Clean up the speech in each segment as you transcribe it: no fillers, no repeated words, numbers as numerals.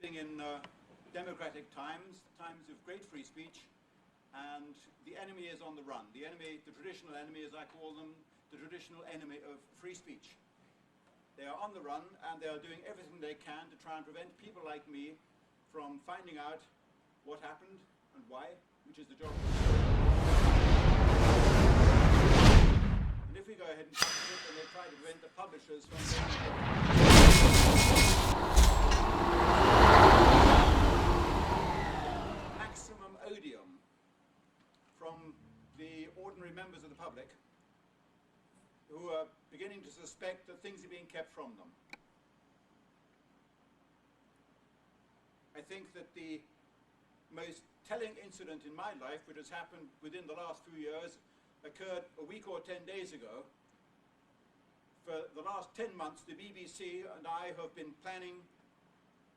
living in democratic times, times of great free speech, and the enemy is on the run. The enemy, the traditional enemy, as I call them, the traditional enemy of free speech. They are on the run, and they are doing everything they can to try and prevent people like me from finding out what happened and why, which is the job. And if we go ahead and publish it, then they try to prevent the publishers from maximum odium from the ordinary members of the public who are beginning to suspect that things are being kept from them. I think that the most telling incident in my life, which has happened within the last few years, occurred a week or 10 days ago. For the last 10 months, the BBC and I have been planning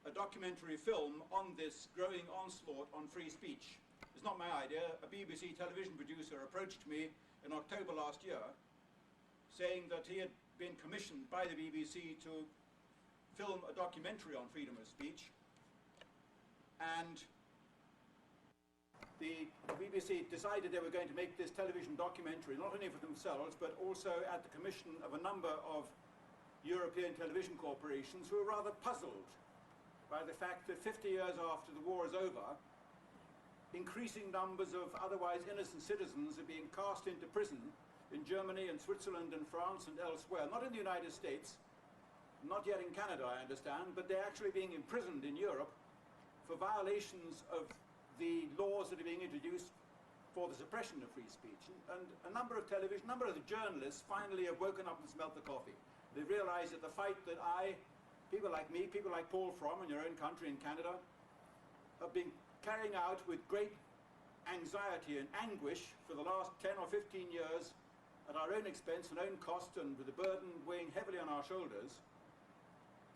a documentary film on this growing onslaught on free speech. It's not my idea. A BBC television producer approached me in October last year, saying that he had been commissioned by the BBC to film a documentary on freedom of speech, and the BBC decided they were going to make this television documentary not only for themselves but also at the commission of a number of European television corporations who were rather puzzled by the fact that 50 years after the war is over, increasing numbers of otherwise innocent citizens are being cast into prison in Germany and Switzerland and France and elsewhere, not in the United States, not yet in Canada, I understand, but they're actually being imprisoned in Europe for violations of the laws that are being introduced for the suppression of free speech. And a number of the journalists finally have woken up and smelt the coffee. They realize that the fight that people like me, people like Paul Fromm in your own country in Canada, have been carrying out with great anxiety and anguish for the last 10 or 15 years at our own expense and own cost, and with the burden weighing heavily on our shoulders.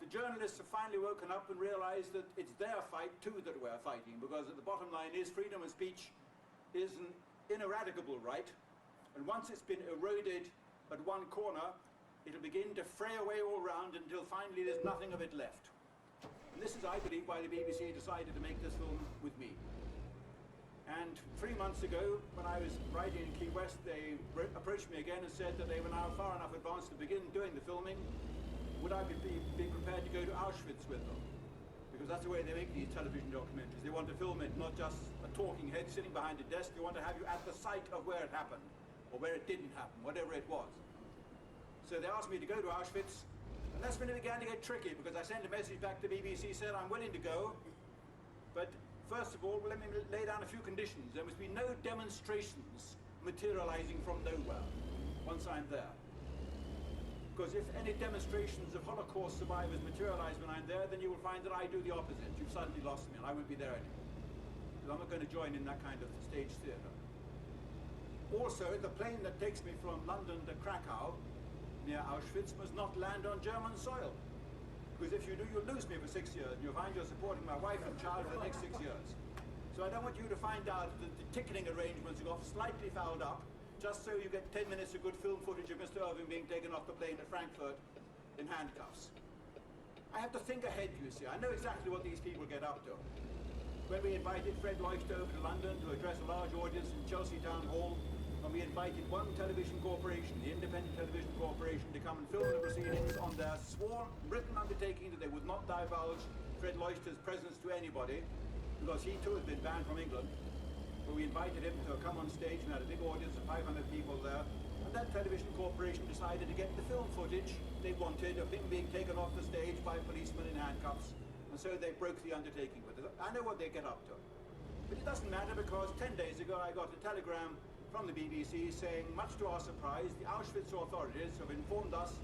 The journalists have finally woken up and realized that it's their fight too that we're fighting, because at the bottom line is freedom of speech is an ineradicable right, and once it's been eroded at one corner, it'll begin to fray away all round until finally there's nothing of it left. And this is, I believe, why the BBC decided to make this film with me. And 3 months ago, when I was writing in Key West, they approached me again and said that they were now far enough advanced to begin doing the filming. Would I be prepared to go to Auschwitz with them? Because that's the way they make these television documentaries. They want to film it not just a talking head sitting behind a desk. They want to have you at the site of where it happened, or where it didn't happen, whatever it was. So they asked me to go to Auschwitz, and that's when it began to get tricky, because I sent a message back to the BBC, said I'm willing to go, but first of all, let me lay down a few conditions. There must be no demonstrations materializing from nowhere once I'm there. Because if any demonstrations of Holocaust survivors materialize when I'm there, then you will find that I do the opposite. You've suddenly lost me, and I won't be there anymore. Because I'm not going to join in that kind of stage theatre. Also, the plane that takes me from London to Krakow, near Auschwitz, must not land on German soil. Because if you do, you'll lose me for 6 years, and you'll find you're supporting my wife and child for the next 6 years. So I don't want you to find out that the ticketing arrangements have got slightly fouled up, just so you get 10 minutes of good film footage of Mr. Irving being taken off the plane at Frankfurt in handcuffs. I have to think ahead, you see. I know exactly what these people get up to. When we invited Fred Leuchter over to London to address a large audience in Chelsea Town Hall, and we invited one television corporation, the Independent Television Corporation, to come and film the proceedings on their sworn, written undertaking that they would not divulge Fred Leuchter's presence to anybody, because he too had been banned from England. But we invited him to come on stage, and had a big audience of 500 people there, and that television corporation decided to get the film footage they wanted of him being taken off the stage by policemen in handcuffs, and so they broke the undertaking with it. I know what they get up to. But it doesn't matter, because 10 days ago I got a telegram from the BBC saying, much to our surprise, the Auschwitz authorities have informed us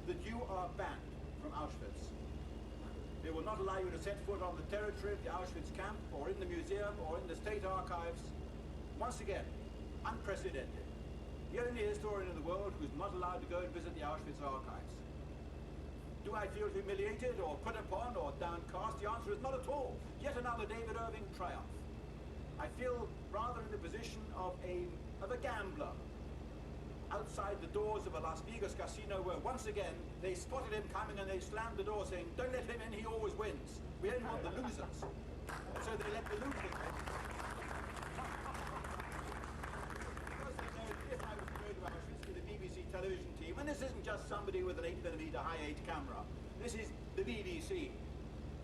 that you are banned from Auschwitz. They will not allow you to set foot on the territory of the Auschwitz camp, or in the museum, or in the state archives. Once again, unprecedented. The only historian in the world who's not allowed to go and visit the Auschwitz archives. Do I feel humiliated, or put upon, or downcast? The answer is not at all. Yet another David Irving triumph. I feel rather in the position of a gambler outside the doors of a Las Vegas casino where once again they spotted him coming and they slammed the door saying, "Don't let him in, he always wins. We only want the losers." So they let the losers in. Because they know if I was to go to Auschwitz with the BBC television team, and this isn't just somebody with an 8mm high-8 camera, this is the BBC.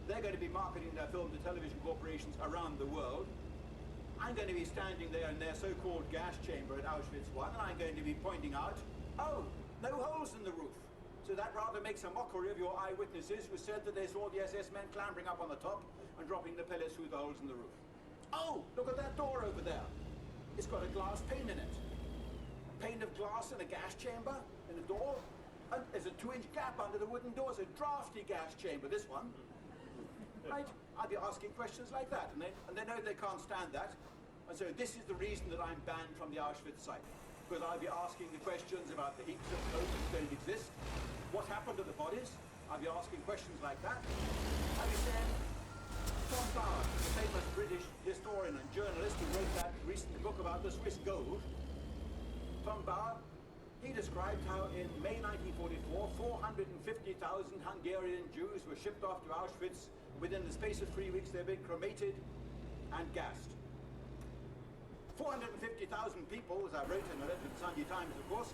They're going to be marketing their film to television corporations around the world. I'm going to be standing there in their so-called gas chamber at Auschwitz I, and I'm going to be pointing out, oh, no holes in the roof. So that rather makes a mockery of your eyewitnesses who said that they saw the SS men clambering up on the top and dropping the pellets through the holes in the roof. Oh, look at that door over there. It's got a glass pane in it. A pane of glass in a gas chamber in the door. And there's a 2-inch gap under the wooden door. It's a drafty gas chamber, this one. Right? I'll be asking questions like that, and they know they can't stand that. And so this is the reason that I'm banned from the Auschwitz site. Because I'll be asking the questions about the heaps of coke that don't exist. What happened to the bodies? I'll be asking questions like that. I'll be saying, Tom Bauer, the famous British historian and journalist who wrote that recent book about the Swiss gold, Tom Bauer, he described how in May 1944, 450,000 Hungarian Jews were shipped off to Auschwitz. Within the space of 3 weeks, they've been cremated and gassed. 450,000 people, as I wrote in a letter to the Sunday Times, of course,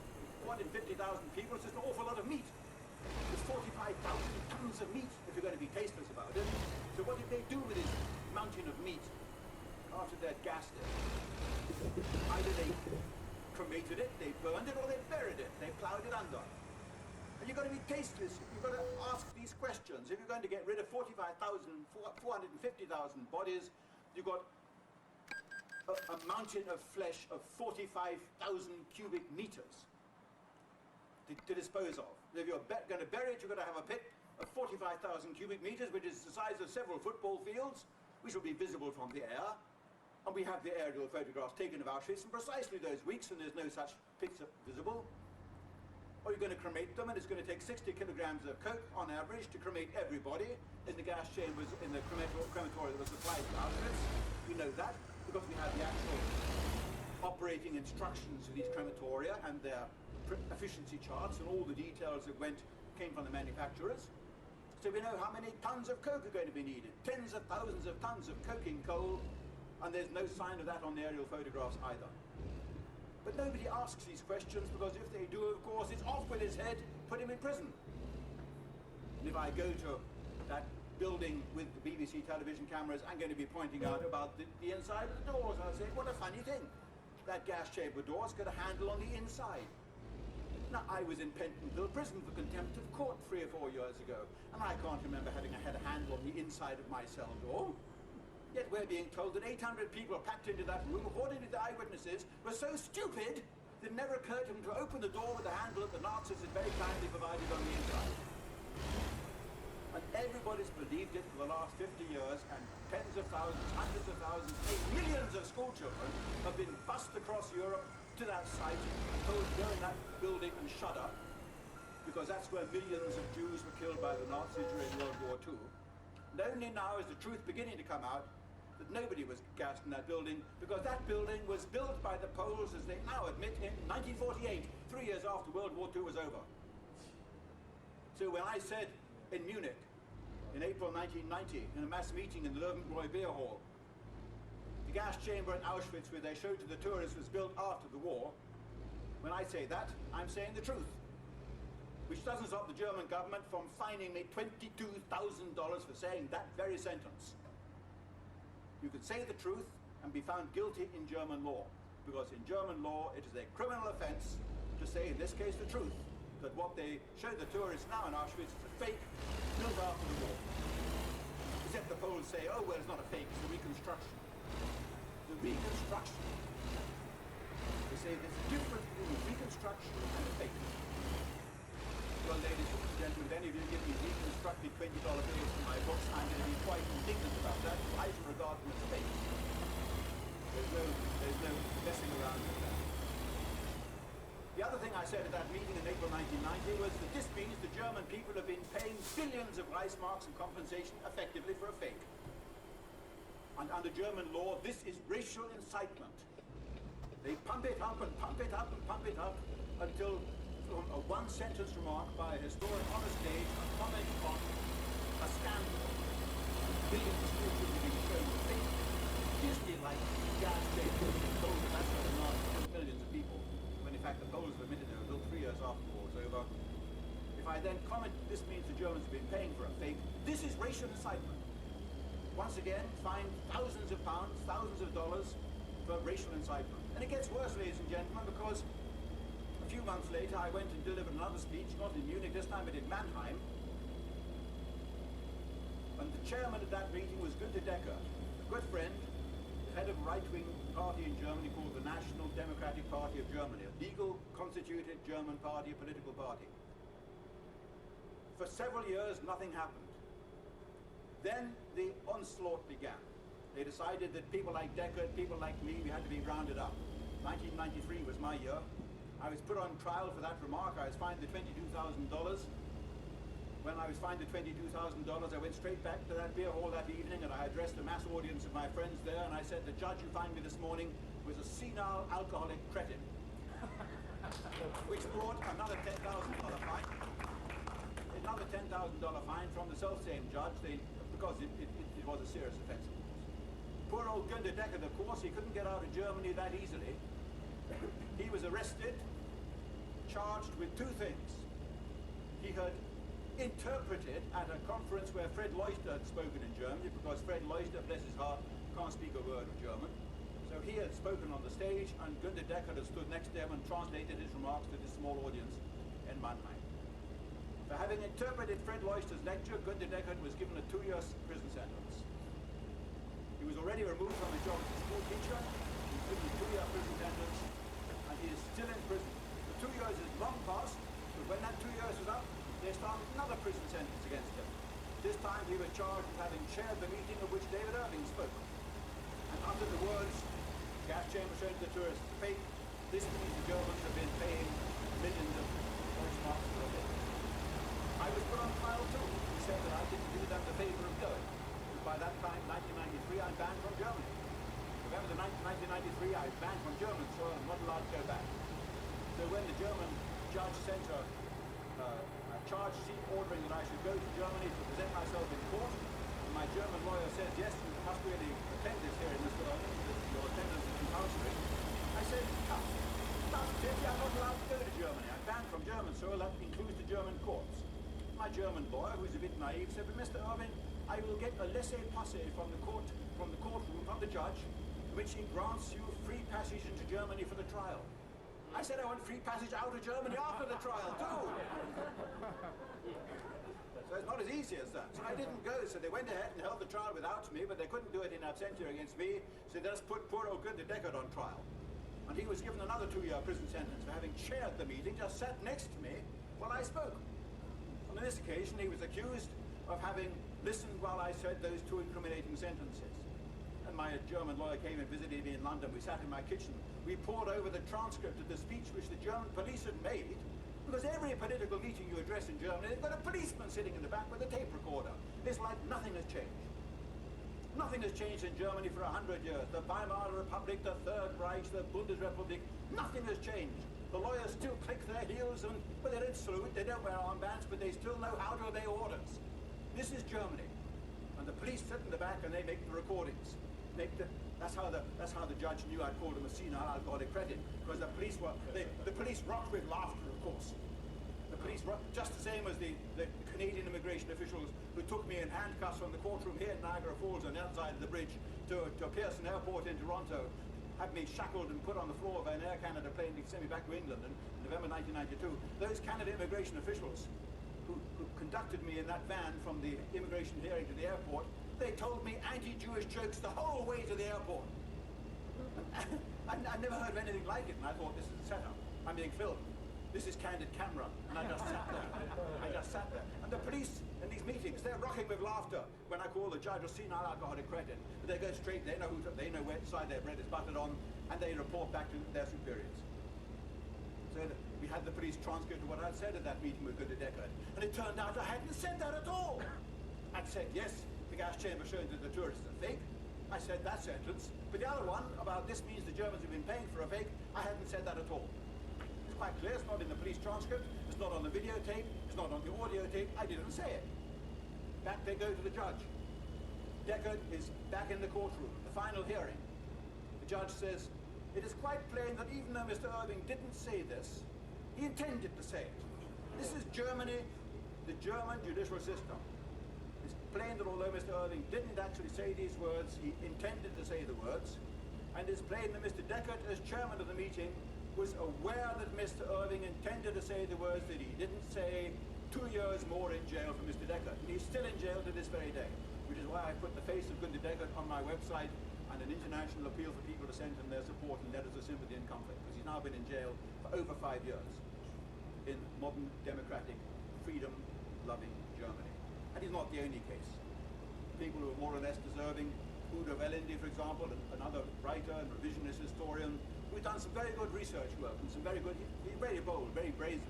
450,000 people is just an awful lot of meat. There's 45,000 tons of meat, if you're going to be tasteless about it. So what did they do with this mountain of meat after they'd gassed it? Either they cremated it, they burned it, or they buried it. They ploughed it under. And you've got to be tasteless. You've got to ask these questions. If you're going to get rid of 450,000 bodies, you've got a mountain of flesh of 45,000 cubic meters to dispose of. If you're going to bury it, you're going to have a pit of 45,000 cubic meters, which is the size of several football fields, which will be visible from the air. And we have the aerial photographs taken of Auschwitz in precisely those weeks, and there's no such pits visible. Or you're going to cremate them, and it's going to take 60 kilograms of coke on average to cremate everybody in the gas chambers in the crematory that was supplied to Auschwitz. We know that because we have the actual operating instructions of these crematoria and their efficiency charts and all the details that came from the manufacturers. So we know how many tons of coke are going to be needed. Tens of thousands of tons of coking coal, and there's no sign of that on the aerial photographs either. But nobody asks these questions, because if they do, of course, it's off with his head, put him in prison. And if I go to that building with the BBC television cameras, I'm going to be pointing out about the inside of the doors, and I'll say, what a funny thing. That gas chamber door's got a handle on the inside. Now, I was in Pentonville prison for contempt of court 3 or 4 years ago, and I can't remember having had a handle on the inside of my cell door. Yet we're being told that 800 people packed into that room, according to the eyewitnesses, were so stupid that it never occurred to them to open the door with the handle that the Nazis had very kindly provided on the inside. And everybody's believed it for the last 50 years, and tens of thousands, hundreds of thousands, millions of school children have been bussed across Europe to that site and told to go in that building and shudder, because that's where millions of Jews were killed by the Nazis during World War II. And only now is the truth beginning to come out that nobody was gassed in that building, because that building was built by the Poles, as they now admit, in 1948, 3 years after World War II was over. So when I said in Munich, in April 1990, in a mass meeting in the Löwenbräu Beer Hall, the gas chamber in Auschwitz, where they showed to the tourists, was built after the war, when I say that, I'm saying the truth. Which doesn't stop the German government from fining me $22,000 for saying that very sentence. You can say the truth and be found guilty in German law, because in German law it is a criminal offense to say, in this case, the truth, that what they show the tourists now in Auschwitz is a fake built after the war. Except the Poles say, oh, well, it's not a fake, it's a reconstruction. The reconstruction. They say there's a difference between a reconstruction and a fake. Well, ladies and gentlemen, if any of you give me reconstructed $20 bills for my books, I'm going to be quite indignant about that. I should regard them as fake. There's no messing around with that. The other thing I said at that meeting in April 1990 was that this means the German people have been paying billions of Reichsmarks in compensation effectively for a fake. And under German law, this is racial incitement. They pump it up and pump it up and pump it up until from a one-sentence remark by a historian on a stage, a comment on a scandal, millions of people being shown to think Disney-like gas chambers being told that that's not enough to kill millions of people, when in fact the Poles have admitted they were built 3 years after the war was over. If I then comment this means the Germans have been paying for a fake, this is racial incitement. Once again, fined thousands of pounds, thousands of dollars for racial incitement. And it gets worse, ladies and gentlemen, because a few months later I went and delivered another speech, not in Munich this time, but in Mannheim. And the chairman at that meeting was Günter Decker, a good friend, the head of a right-wing party in Germany called the National Democratic Party of Germany, a legal, constituted German party, a political party. For several years, nothing happened. Then the onslaught began. They decided that people like Deckard, people like me, we had to be rounded up. 1993 was my year. I was put on trial for that remark. I was fined the $22,000. When I was fined the $22,000, I went straight back to that beer hall that evening and I addressed a mass audience of my friends there and I said, the judge who fined me this morning was a senile alcoholic cretin. Which brought another $10,000 fine. Another $10,000 fine from the self-same judge, because it was a serious offence, of course. Poor old Günter Deckard, of course, he couldn't get out of Germany that easily. He was arrested, charged with two things. He had interpreted at a conference where Fred Leuchter had spoken in Germany, because Fred Leuchter, bless his heart, can't speak a word of German. So he had spoken on the stage, and Günter Deckard had stood next to him and translated his remarks to this small audience in Mannheim. For having interpreted Fred Leuchter's lecture, Günter Deckard was given a 2-year prison sentence. He was already removed from his job as a school teacher. He was given a 2-year prison sentence, and he is still in prison. The 2 years is long past, but when that 2 years was up, they started another prison sentence against him. This time he was charged with having chaired the meeting of which David Irving spoke. And under the words, gas chamber shown to the tourists, fake, this means the Germans have been paying millions of Deutschmarks for a bit. I was put on trial too. He said that I didn't do them the favour of going. But by that time, 1993, I'm banned from Germany. November the 1993, I was banned from German soil and not allowed to go back. So when the German judge sent a charge sheet ordering that I should go to Germany to present myself in court, and my German lawyer said, yes, you must really attend this hearing, Mr. Irving, your attendance is compulsory. I said, tough, Jeffy, I'm not allowed to go to Germany. I'm banned from German soil, that includes the German courts. My German lawyer, who's a bit naive, said, but Mr. Irving, I will get a laissez-passer from the courtroom, from the judge, in which he grants you free passage into Germany for the trial. I said I want free passage out of Germany after the trial, too. So it's not as easy as that. So I didn't go, so they went ahead and held the trial without me, but they couldn't do it in absentia against me, so they just put poor old Günter Deckard on trial. And he was given another 2-year prison sentence for having chaired the meeting, just sat next to me while I spoke. And on this occasion, he was accused of having listened while I said those 2 incriminating sentences. And my German lawyer came and visited me in London. We sat in my kitchen. We pored over the transcript of the speech which the German police had made, because every political meeting you address in Germany, they've got a policeman sitting in the back with a tape recorder. It's like nothing has changed. Nothing has changed in Germany for 100 years. The Weimar Republic, the Third Reich, the Bundesrepublik, nothing has changed. The lawyers still click their heels, but they don't salute, they don't wear armbands, but they still know how to obey orders. This is Germany. And the police sit in the back and they make the recordings. That's how the judge knew I'd called him a senile alcoholic cretin, because the police rocked with laughter, of course. The police rocked, just the same as the Canadian immigration officials who took me in handcuffs from the courtroom here in Niagara Falls on the other side of the bridge to Pearson Airport in Toronto, had me shackled and put on the floor of an Air Canada plane to send me back to England in November 1992. Those Canada immigration officials who conducted me in that van from the immigration hearing to the airport, they told me anti-Jewish jokes the whole way to the airport. I never heard of anything like it, and I thought, this is a setup. I'm being filmed. This is candid camera. And I just sat there. And the police in these meetings, they're rocking with laughter when I call the judge a senile alcoholic cretin. But they go straight, they know where side their bread is buttered on, and they report back to their superiors. So we had the police transcript of what I'd said at that meeting with Günter Deckard. And it turned out I hadn't said that at all. I'd said, yes, the gas chamber shown that the tourists are fake. I said that sentence, but the other one about this means the Germans have been paying for a fake, I hadn't said that at all. It's quite clear, it's not in the police transcript, it's not on the videotape, it's not on the audio tape, I didn't say it. Back they go to the judge. Deckard is back in the courtroom, the final hearing. The judge says, it is quite plain that even though Mr. Irving didn't say this, he intended to say it. This is Germany, the German judicial system. It's plain that although Mr. Irving didn't actually say these words, he intended to say the words. And it's plain that Mr. Deckard, as chairman of the meeting, was aware that Mr. Irving intended to say the words that he didn't say. 2 years more in jail for Mr. Deckard. And he's still in jail to this very day, which is why I put the face of Günter Deckard on my website and an international appeal for people to send him their support and letters of sympathy and comfort, because he's now been in jail for over 5 years in modern, democratic, freedom-loving Germany. And he's not the only case. People who are more or less deserving, Udo Wellendi, for example, another writer and revisionist historian, who's done some very good research work and some very good, he's very bold, very brazen.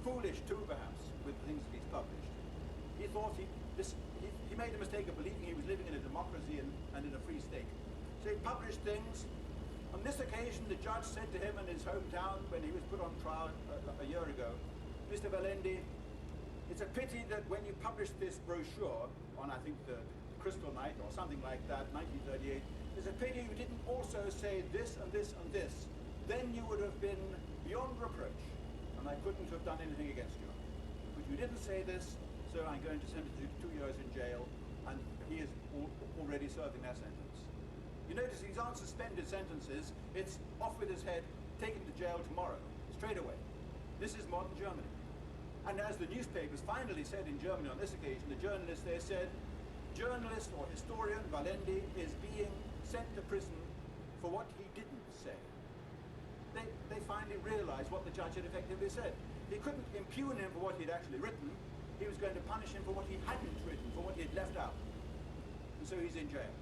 Foolish too, perhaps, with the things that he's published. He thought he made the mistake of believing he was living in a democracy and in a free state. So he published things. On this occasion, the judge said to him in his hometown when he was put on trial a year ago, Mr. Wellendi, it's a pity that when you published this brochure on, I think, the Crystal Night or something like that, 1938, it's a pity you didn't also say this and this and this. Then you would have been beyond reproach, and I couldn't have done anything against you. But you didn't say this, so I'm going to sentence you to 2 years in jail, and he is already serving that sentence. You notice these aren't suspended sentences, it's off with his head, taken to jail tomorrow, straight away. This is modern Germany. And as the newspapers finally said in Germany on this occasion, the journalist there said, journalist or historian Wellendi is being sent to prison for what he didn't say. They finally realized what the judge had effectively said. He couldn't impugn him for what he'd actually written. He was going to punish him for what he hadn't written, for what he'd left out. And so he's in jail.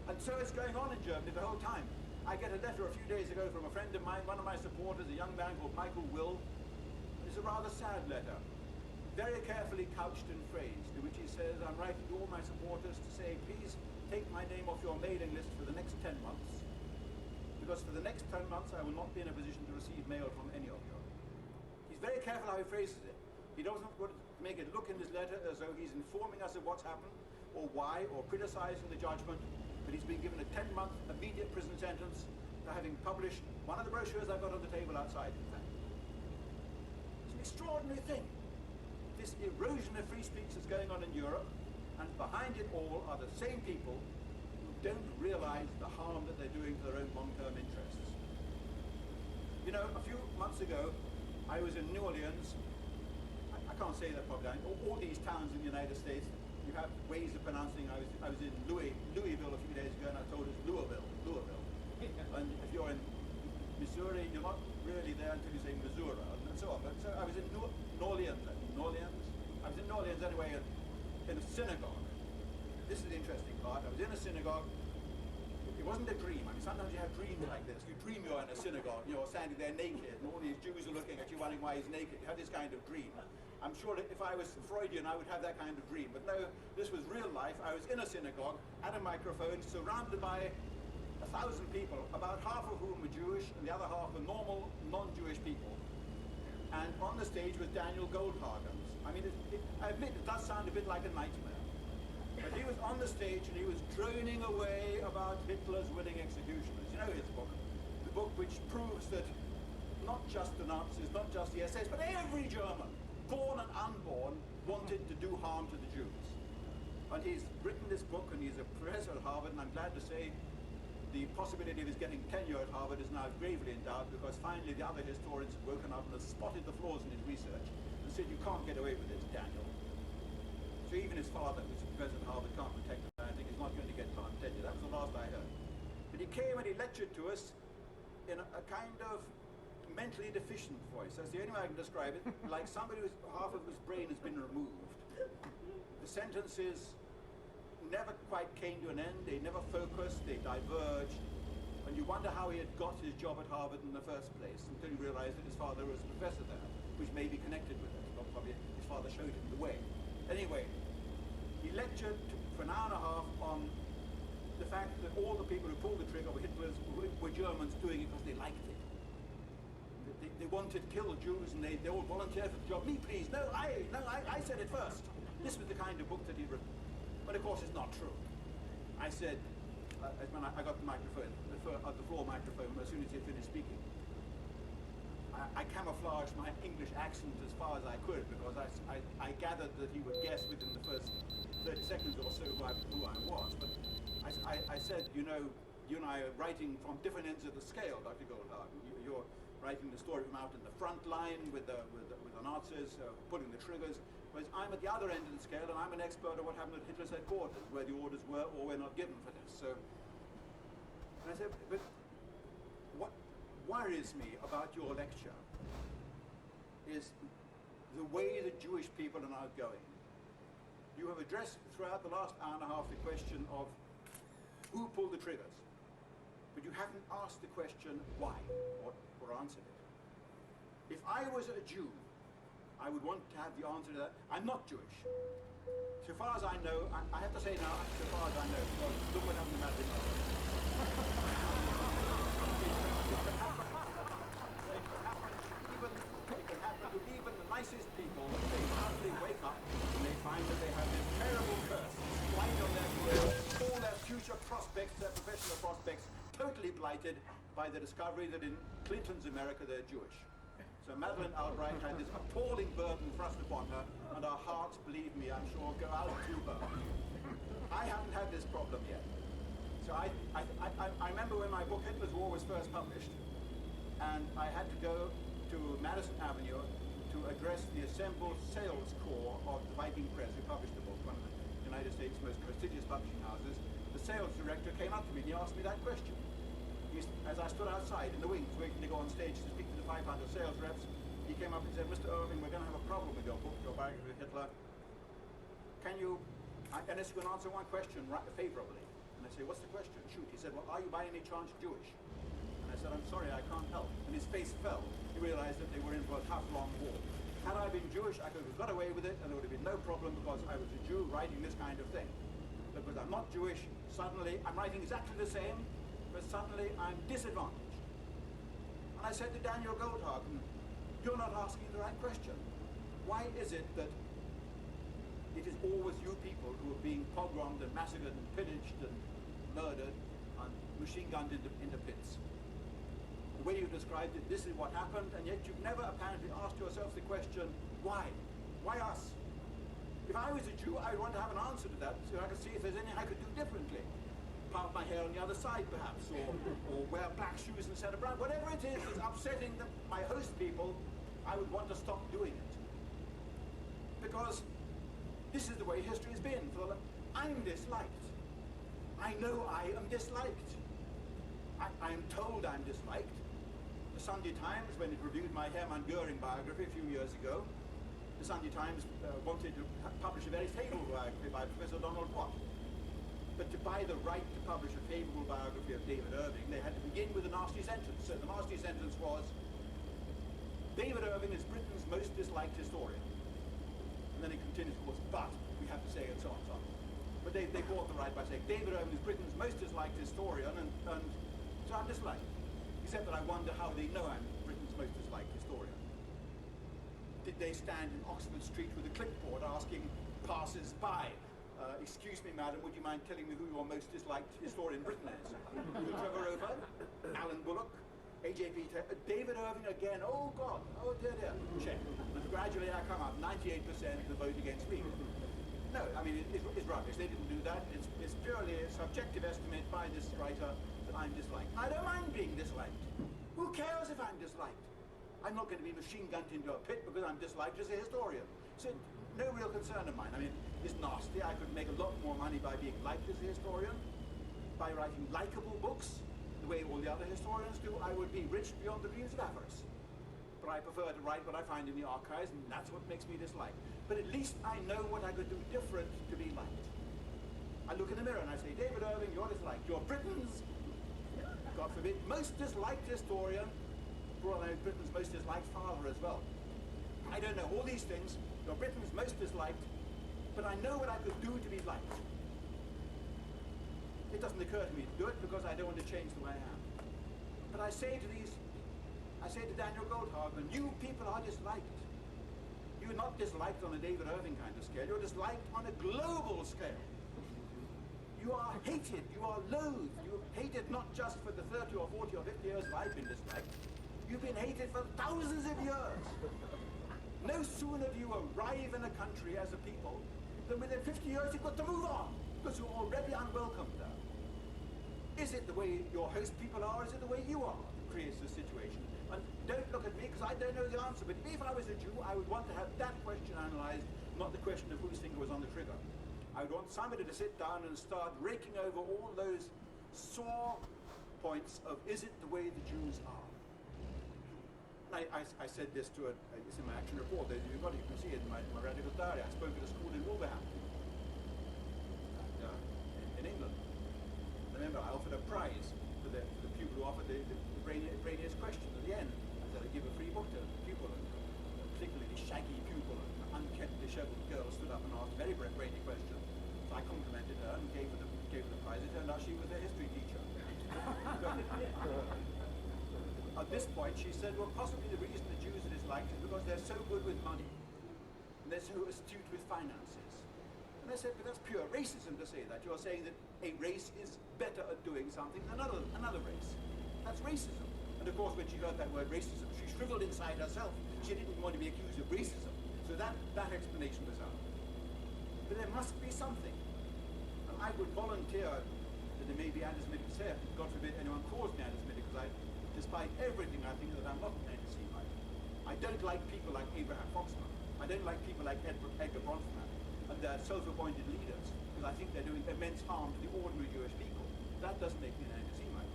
And so it's going on in Germany the whole time. I get a letter a few days ago from a friend of mine, one of my supporters, a young man called Michael Will. It's a rather sad letter, very carefully couched and phrased, in which he says, I'm writing to all my supporters to say, please take my name off your mailing list for the next 10 months, because for the next 10 months I will not be in a position to receive mail from any of you. He's very careful how he phrases it. He doesn't want to make it look in this letter as though he's informing us of what's happened, or why, or criticizing the judgment, but he's been given a 10-month immediate prison sentence for having published one of the brochures I've got on the table outside, in fact. It's an extraordinary thing. This erosion of free speech that's going on in Europe, and behind it all are the same people who don't realize the harm that they're doing to their own long-term interests. You know, a few months ago, I was in New Orleans. I can't say that probably. All these towns in the United States, you have ways of pronouncing. I was in Louisville a few days ago, and I told it's Louisville. And if you're in Missouri, you're not really there until you say Missouri, and so on. But so I was in New Orleans. I was in New Orleans anyway in a synagogue. This is the interesting part. I was in a synagogue. It wasn't a dream. I mean, sometimes you have dreams like this. You dream you're in a synagogue, you're standing there naked, and all these Jews are looking at you wondering why he's naked. You have this kind of dream. I'm sure that if I was Freudian, I would have that kind of dream. But no, this was real life. I was in a synagogue, at a microphone, surrounded by 1,000 people, about half of whom were Jewish, and the other half were normal, non-Jewish people. And on the stage was Daniel Goldhagen. I mean, I admit it does sound a bit like a nightmare. But he was on the stage and he was droning away about Hitler's willing executioners. You know his book, the book which proves that not just the Nazis, not just the SS, but every German, born and unborn, wanted to do harm to the Jews. And he's written this book, and he's a professor at Harvard, and I'm glad to say the possibility of his getting tenure at Harvard is now gravely in doubt, because finally the other historians have woken up and have spotted the flaws in his research and said, you can't get away with this, Daniel. So even his father, who's a professor at Harvard, can't protect him. I think he's not going to get tenure. That was the last I heard. But he came and he lectured to us in a kind of mentally deficient voice. That's the only way I can describe it. Like somebody whose half of whose brain has been removed. The sentences never quite came to an end. They never focused. They diverged. And you wonder how he had got his job at Harvard in the first place, until you realize that his father was a professor there, which may be connected with it. Probably his father showed him the way. Anyway, he lectured for an hour and a half on the fact that all the people who pulled the trigger were Germans doing it because they liked it. They wanted to kill the Jews, and they all volunteered for the job. Me, please. No, I said it first. This was the kind of book that he'd written. But of course it's not true. I said, when I got the microphone, the floor microphone, as soon as he finished speaking, I camouflaged my English accent as far as I could, because I gathered that he would guess within the first 30 seconds or so who I was. But I said, you know, you and I are writing from different ends of the scale, Dr. Goldhagen. You're writing the story from out in the front line with the Nazis pulling the triggers, whereas I'm at the other end of the scale, and I'm an expert on what happened at Hitler's headquarters, where the orders were or were not given for this. So, and I said, but what worries me about your lecture is the way the Jewish people are now going. You have addressed throughout the last hour and a half the question of who pulled the triggers, but you haven't asked the question why, or answered it. If I was a Jew, I would want to have the answer to that. I'm not Jewish. So far as I know, I have to say now, so far as I know, because look what happened to Madrid. It can happen to even the nicest people. They suddenly wake up and they find that they have this terrible curse blight on their career, all their future prospects, their professional prospects, totally blighted by the discovery that in Clinton's America they're Jewish. So Madeleine Albright had this appalling burden thrust upon her, and our hearts, believe me, I'm sure, go out to her. I haven't had this problem yet. So I remember when my book Hitler's War was first published, and I had to go to Madison Avenue to address the assembled sales corps of the Viking Press, who published the book, one of the United States' most prestigious publishing houses. The sales director came up to me and he asked me that question. As I stood outside in the wings waiting to go on stage to speak to the 500 sales reps, he came up and said, Mr. Irving, we're going to have a problem with your book, your biography of Hitler. Can you, unless you can answer one question favorably. And I say, what's the question? Shoot. He said, well, are you by any chance Jewish? And I said, I'm sorry, I can't help. And his face fell. He realized that they were in for a tough, long war. Had I been Jewish, I could have got away with it, and there would have been no problem because I was a Jew writing this kind of thing. But because I'm not Jewish, suddenly I'm writing exactly the same, but suddenly I'm disadvantaged. And I said to Daniel Goldhagen, you're not asking the right question. Why is it that it is always you people who are being pogromed and massacred and pillaged and murdered and machine gunned into pits? The way you described it, this is what happened, and yet you've never apparently asked yourself the question, why? Why us? If I was a Jew, I'd want to have an answer to that so I could see if there's anything I could do differently. Part my hair on the other side, perhaps, or wear black shoes instead of brown. Whatever it is that's upsetting my host people, I would want to stop doing it. Because this is the way history has been. I'm disliked. I know I am disliked. I am told I'm disliked. The Sunday Times, when it reviewed my Hermann Göring biography a few years ago, the Sunday Times wanted to publish a very favourable biography by Professor Donald Watt. But to buy the right to publish a favourable biography of David Irving, they had to begin with a nasty sentence. So the nasty sentence was, David Irving is Britain's most disliked historian. And then it continues, of course, but we have to say it, so on, so on. But they bought the right by saying, David Irving is Britain's most disliked historian, and so I'm disliked. Except that I wonder how they know I'm Britain's most disliked historian. Did they stand in Oxford Street with a clipboard asking passers-by, excuse me, madam, would you mind telling me who your most disliked historian in Britain is? Trevor Roper, Alan Bullock, A.J.P. David Irving again, oh God, oh dear, check. And gradually I come up, 98% to vote against me. No, I mean, it's rubbish, they didn't do that. It's purely a subjective estimate by this writer that I'm disliked. I don't mind being disliked. Who cares if I'm disliked? I'm not going to be machine gunned into a pit because I'm disliked as a historian. So no real concern of mine. I mean, it's nasty. I could make a lot more money by being liked as a historian, by writing likable books, the way all the other historians do. I would be rich beyond the dreams of avarice. But I prefer to write what I find in the archives, and that's what makes me disliked. But at least I know what I could do different to be liked. I look in the mirror and I say, David Irving, you're disliked. You're Britain's, God forbid, most disliked historian, for all I know, Britain's most disliked father as well. I don't know all these things. You're Britain's most disliked, but I know what I could do to be liked. It doesn't occur to me to do it because I don't want to change the way I am. But I say to Daniel Goldhagen, you people are disliked. You're not disliked on a David Irving kind of scale, you're disliked on a global scale. You are hated, you are loathed, you're hated not just for the 30 or 40 or 50 years that I've been disliked, you've been hated for thousands of years. No sooner do you arrive in a country as a people than within 50 years you've got to move on, because you're already unwelcome there. Is it the way your host people are, or is it the way you are that creates this situation? And don't look at me, because I don't know the answer, but if I was a Jew, I would want to have that question analysed, not the question of whose finger was on the trigger. I would want somebody to sit down and start raking over all those sore points of, is it the way the Jews are? I said this to it's in my action report, you can see it in my radical diary. I spoke at a school in Wolverhampton, in England. Remember, I offered a prize for the pupil who offered the brainiest question at the end. I said I'd give a free book to the pupil, and a particularly shaggy pupil, an unkempt, disheveled girl stood up and asked a very brainy question. So I complimented her and gave her the prize. It turned out she was a history teacher. At this point, she said, well, possibly the reason the Jews are disliked is because they're so good with money, and they're so astute with finances. And I said, but that's pure racism to say that. You're saying that a race is better at doing something than another race. That's racism. And of course, when she heard that word racism, she shriveled inside herself. She didn't want to be accused of racism. So that explanation was out. But there must be something. And I would volunteer that there may be anti-Semitic say, God forbid anyone calls me anti-Semitic, because despite everything, I think that I'm not an anti-Semite. I don't like people like Abraham Foxman. I don't like people like Edgar Bronfman and their self-appointed leaders, because I think they're doing immense harm to the ordinary Jewish people. That doesn't make me an anti-Semite.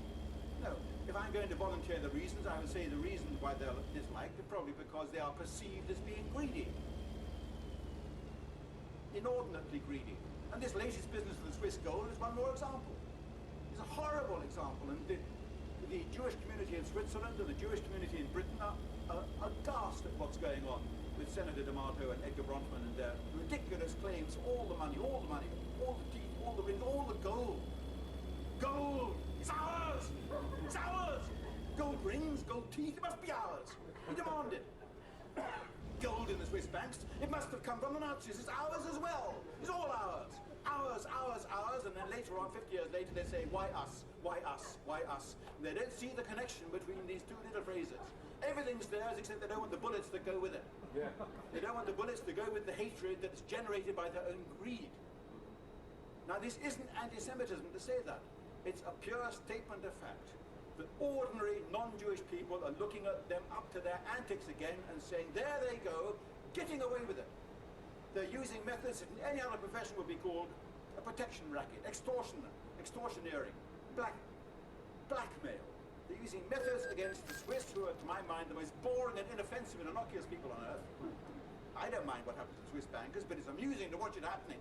No. If I'm going to volunteer the reasons, I would say the reasons why they're disliked are probably because they are perceived as being greedy. Inordinately greedy. And this latest business of the Swiss gold is one more example. It's a horrible example, and the Jewish community in Switzerland and the Jewish community in Britain are aghast at what's going on with Senator D'Amato and Edgar Bronfman and their ridiculous claims, all the money, all the teeth, all the rings, all the gold. Gold! It's ours! It's ours! Gold rings, gold teeth, it must be ours. We demand it. Gold in the Swiss banks, it must have come from the Nazis. It's ours as well. It's all ours. Ours, ours, ours. And then later on, 50 years later, they say, why us? Why us? Why us? And they don't see the connection between these two little phrases. Everything's theirs except they don't want the bullets that go with it. Yeah. They don't want the bullets to go with the hatred that's generated by their own greed. Now, this isn't anti-Semitism to say that. It's a pure statement of fact that ordinary non-Jewish people are looking at them up to their antics again and saying, there they go, getting away with it. They're using methods that in any other profession would be called a protection racket, extortioneering, blackmail. They're using methods against the Swiss, who are, to my mind, the most boring and inoffensive and innocuous people on earth. I don't mind what happens to Swiss bankers, but it's amusing to watch it happening.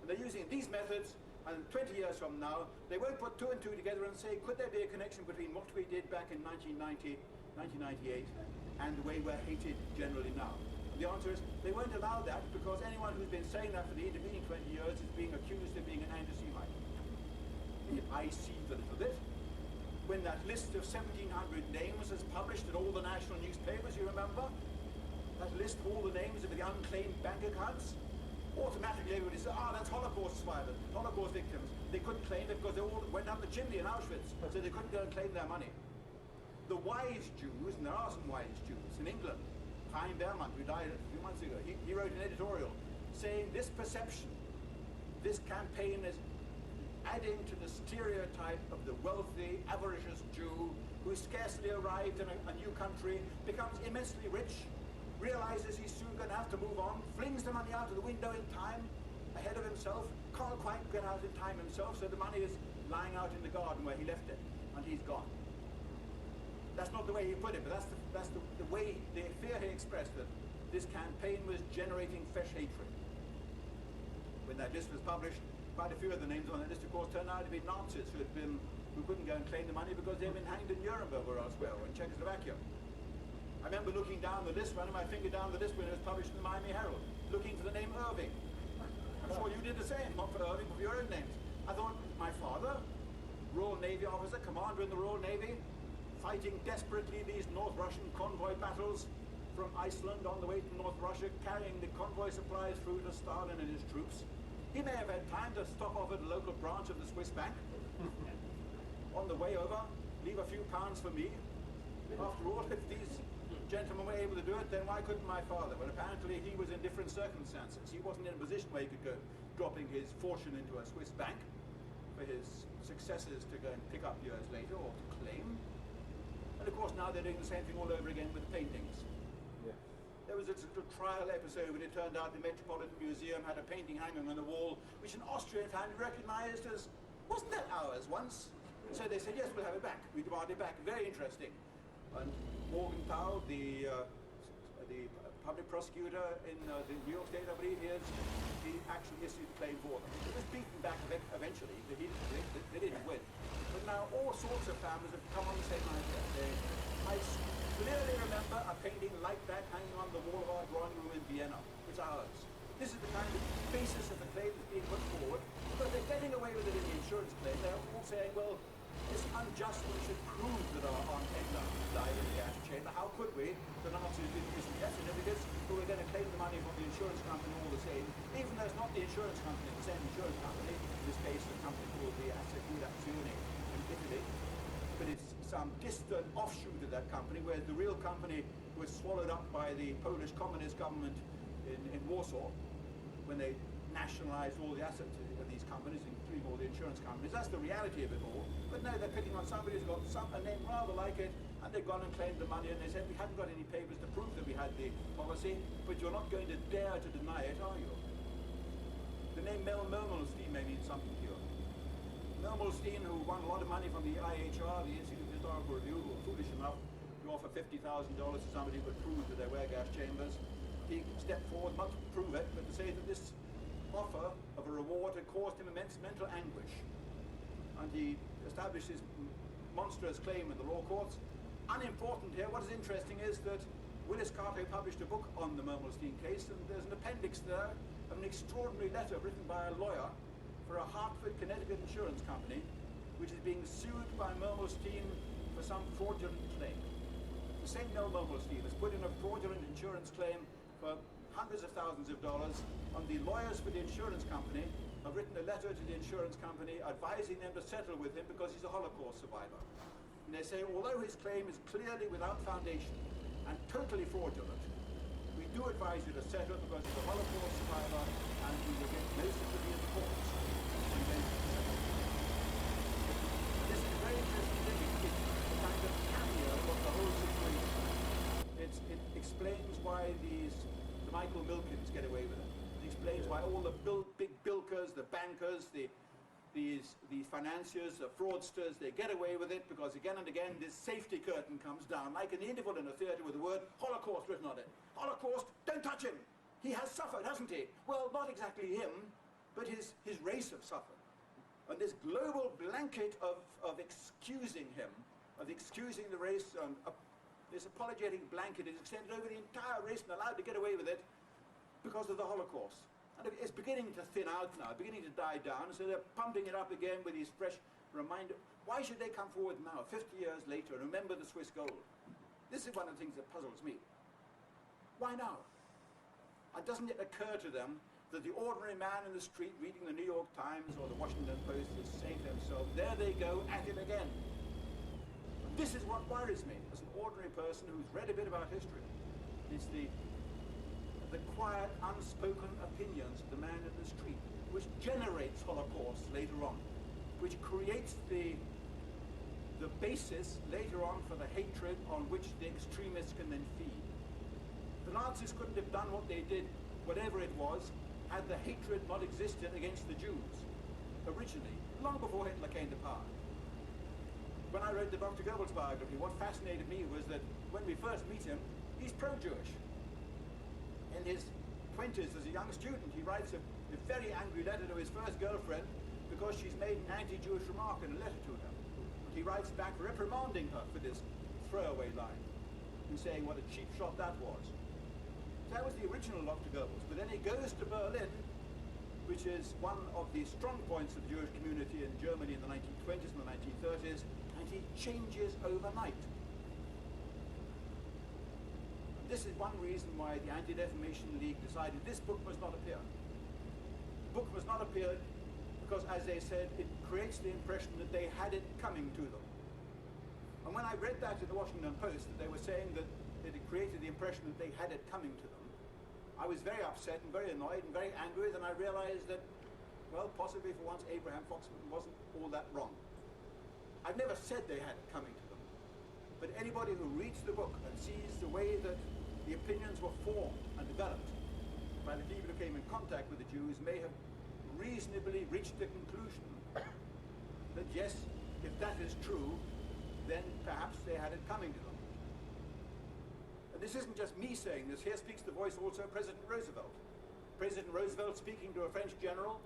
And they're using these methods, and 20 years from now, they won't put two and two together and say, could there be a connection between what we did back in 1990, 1998, and the way we're hated generally now? And the answer is, they won't allow that, because anyone who's been saying that for the intervening 20 years is being accused of being an anti-Semite. I see the little bit. When that list of 1,700 names is published in all the national newspapers, you remember? That list of all the names of the unclaimed bank accounts? Automatically everybody said, that's Holocaust survivors, Holocaust victims. They couldn't claim it because they all went up the chimney in Auschwitz, so they couldn't go and claim their money. The wise Jews, and there are some wise Jews in England, Chaim Berman, who died a few months ago, he wrote an editorial saying this perception, this campaign is adding to the stereotype of the wealthy, avaricious Jew who scarcely arrived in a new country, becomes immensely rich, realizes he's soon going to have to move on, flings the money out of the window in time, ahead of himself, can't quite get out in time himself, so the money is lying out in the garden where he left it, and he's gone. That's not the way he put it, but that's the way, the fear he expressed, that this campaign was generating fresh hatred. When that list was published, quite a few of the names on that list, of course, turned out to be Nazis who couldn't go and claim the money because they'd been hanged in Nuremberg or elsewhere, or in Czechoslovakia. I remember looking down the list, running my finger down the list when it was published in the Miami Herald, looking for the name Irving. I'm sure you did the same, not for Irving, but for your own names. I thought, my father, Navy officer, commander in the Royal Navy, fighting desperately these North Russian convoy battles from Iceland on the way to North Russia, carrying the convoy supplies through to Stalin and his troops. He may have had time to stop off at a local branch of the Swiss bank. On the way over, leave a few pounds for me. After all, if these gentlemen were able to do it, then why couldn't my father? Well, apparently he was in different circumstances. He wasn't in a position where he could go dropping his fortune into a Swiss bank for his successors to go and pick up years later or to claim. And of course now they're doing the same thing all over again with paintings. Yeah. There was a sort of trial episode when it turned out the Metropolitan Museum had a painting hanging on the wall which an Austrian family recognized as, wasn't that ours once? So they said, yes, we'll have it back. We demand it back. Very interesting. And Morgenthau, the public prosecutor in the New York State, I believe he actually issued a claim for them. It was beaten back eventually, but they didn't win. But now all sorts of families have come on the same idea. I clearly remember a painting like that hanging on the wall of our drawing room in Vienna. It's ours. This is the kind of basis of the claim that's being put forward. But they're getting away with it in the insurance claim. They're all saying, well, it's unjust. We should prove that our Aunt Edna died in the gas chamber. How could we? The Nazis didn't use the death certificates, but we're going to claim the money from the insurance company all the same, even though it's not the insurance company, the same insurance company, in this case the company called the Assicurazione in Italy, but it's some distant offshoot of that company, whereas the real company was swallowed up by the Polish communist government in Warsaw when they nationalized all the assets of these companies, including all the insurance companies. That's the reality of it all. But no, they're picking on somebody who's got a name rather like it, and they've gone and claimed the money, and they said, we haven't got any papers to prove that we had the policy, but you're not going to dare to deny it, are you? The name Mel Mermelstein may mean something to you. Mermelstein, who won a lot of money from the IHR, the Institute of Historical Review, who were foolish enough to offer $50,000 to somebody who could prove that there were gas chambers. He stepped forward, not to prove it, but to say that this offer of a reward had caused him immense mental anguish. And he established his monstrous claim in the law courts. Unimportant here, what is interesting is that Willis Carto published a book on the Mermelstein case, and there's an appendix there of an extraordinary letter written by a lawyer for a Hartford, Connecticut insurance company, which is being sued by Mermelstein for some fraudulent claim. The same Mel Mermelstein has put in a fraudulent insurance claim for hundreds of thousands of dollars, and the lawyers for the insurance company have written a letter to the insurance company advising them to settle with him because he's a Holocaust survivor. And they say, although his claim is clearly without foundation and totally fraudulent, we do advise you to settle because he's a Holocaust survivor and we will get no sympathy in the courts. This is a very interesting thing. It's a kind of cameo of the whole situation. It explains why the Michael Milkins get away with it. It explains why all the big bilkers, the bankers, these financiers, the fraudsters, they get away with it because again and again this safety curtain comes down, like an interval in a theatre with the word Holocaust written on it. Holocaust, don't touch him! He has suffered, hasn't he? Well, not exactly him, but his race have suffered. And this global blanket of excusing him, of excusing the race, this apologetic blanket is extended over the entire race and allowed to get away with it because of the Holocaust. And it's beginning to thin out now, beginning to die down, so they're pumping it up again with these fresh reminders. Why should they come forward now, 50 years later, and remember the Swiss gold? This is one of the things that puzzles me. Why now? And doesn't it occur to them that the ordinary man in the street reading the New York Times or the Washington Post is saying to himself, there they go at it again. This is what worries me as an ordinary person who's read a bit about history. It's the quiet, unspoken opinions of the man in the street, which generates Holocausts later on, which creates the basis later on for the hatred on which the extremists can then feed. The Nazis couldn't have done what they did, whatever it was, had the hatred not existed against the Jews originally, long before Hitler came to power. When I wrote the Dr. Goebbels biography, what fascinated me was that when we first meet him, he's pro-Jewish. In his 20s, as a young student, he writes a very angry letter to his first girlfriend because she's made an anti-Jewish remark in a letter to him. He writes back reprimanding her for this throwaway line and saying what a cheap shot that was. So that was the original Dr. Goebbels. But then he goes to Berlin, which is one of the strong points of the Jewish community in Germany in the 1920s and the 1930s, and he changes overnight. This is one reason why the Anti-Defamation League decided this book must not appear. The book must not appear because, as they said, it creates the impression that they had it coming to them. And when I read that in the Washington Post, that they were saying that it created the impression that they had it coming to them, I was very upset and very annoyed and very angry. Then I realized that, well, possibly for once Abraham Foxman wasn't all that wrong. I've never said they had it coming to them. But anybody who reads the book and sees the way that the opinions were formed and developed by the people who came in contact with the Jews may have reasonably reached the conclusion that yes, if that is true, then perhaps they had it coming to them. And this isn't just me saying this. Here speaks the voice also of President Roosevelt. President Roosevelt speaking to a French general,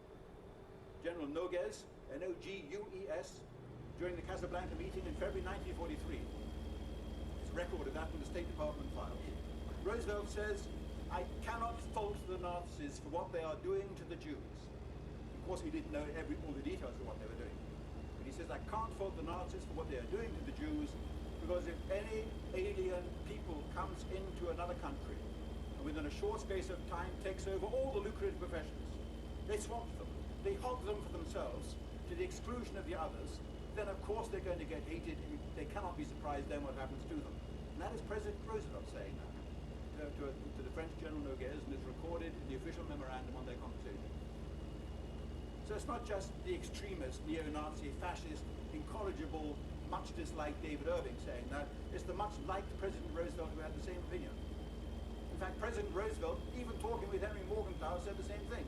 General Nogues, N-O-G-U-E-S, during the Casablanca meeting in February 1943. There's a record of that in the State Department files. Roosevelt says, "I cannot fault the Nazis for what they are doing to the Jews." Of course, he didn't know all the details of what they were doing. But he says, "I can't fault the Nazis for what they are doing to the Jews, because if any alien people comes into another country and within a short space of time takes over all the lucrative professions, they swamp them, they hog them for themselves to the exclusion of the others, then of course they're going to get hated. They cannot be surprised then what happens to them." And that is President Roosevelt saying that to the French General Nogues, and it's recorded in the official memorandum on their conversation. So it's not just the extremist, neo-Nazi, fascist, incorrigible, much disliked David Irving saying that. It's the much liked President Roosevelt who had the same opinion. In fact, President Roosevelt, even talking with Henry Morgenthau, said the same thing.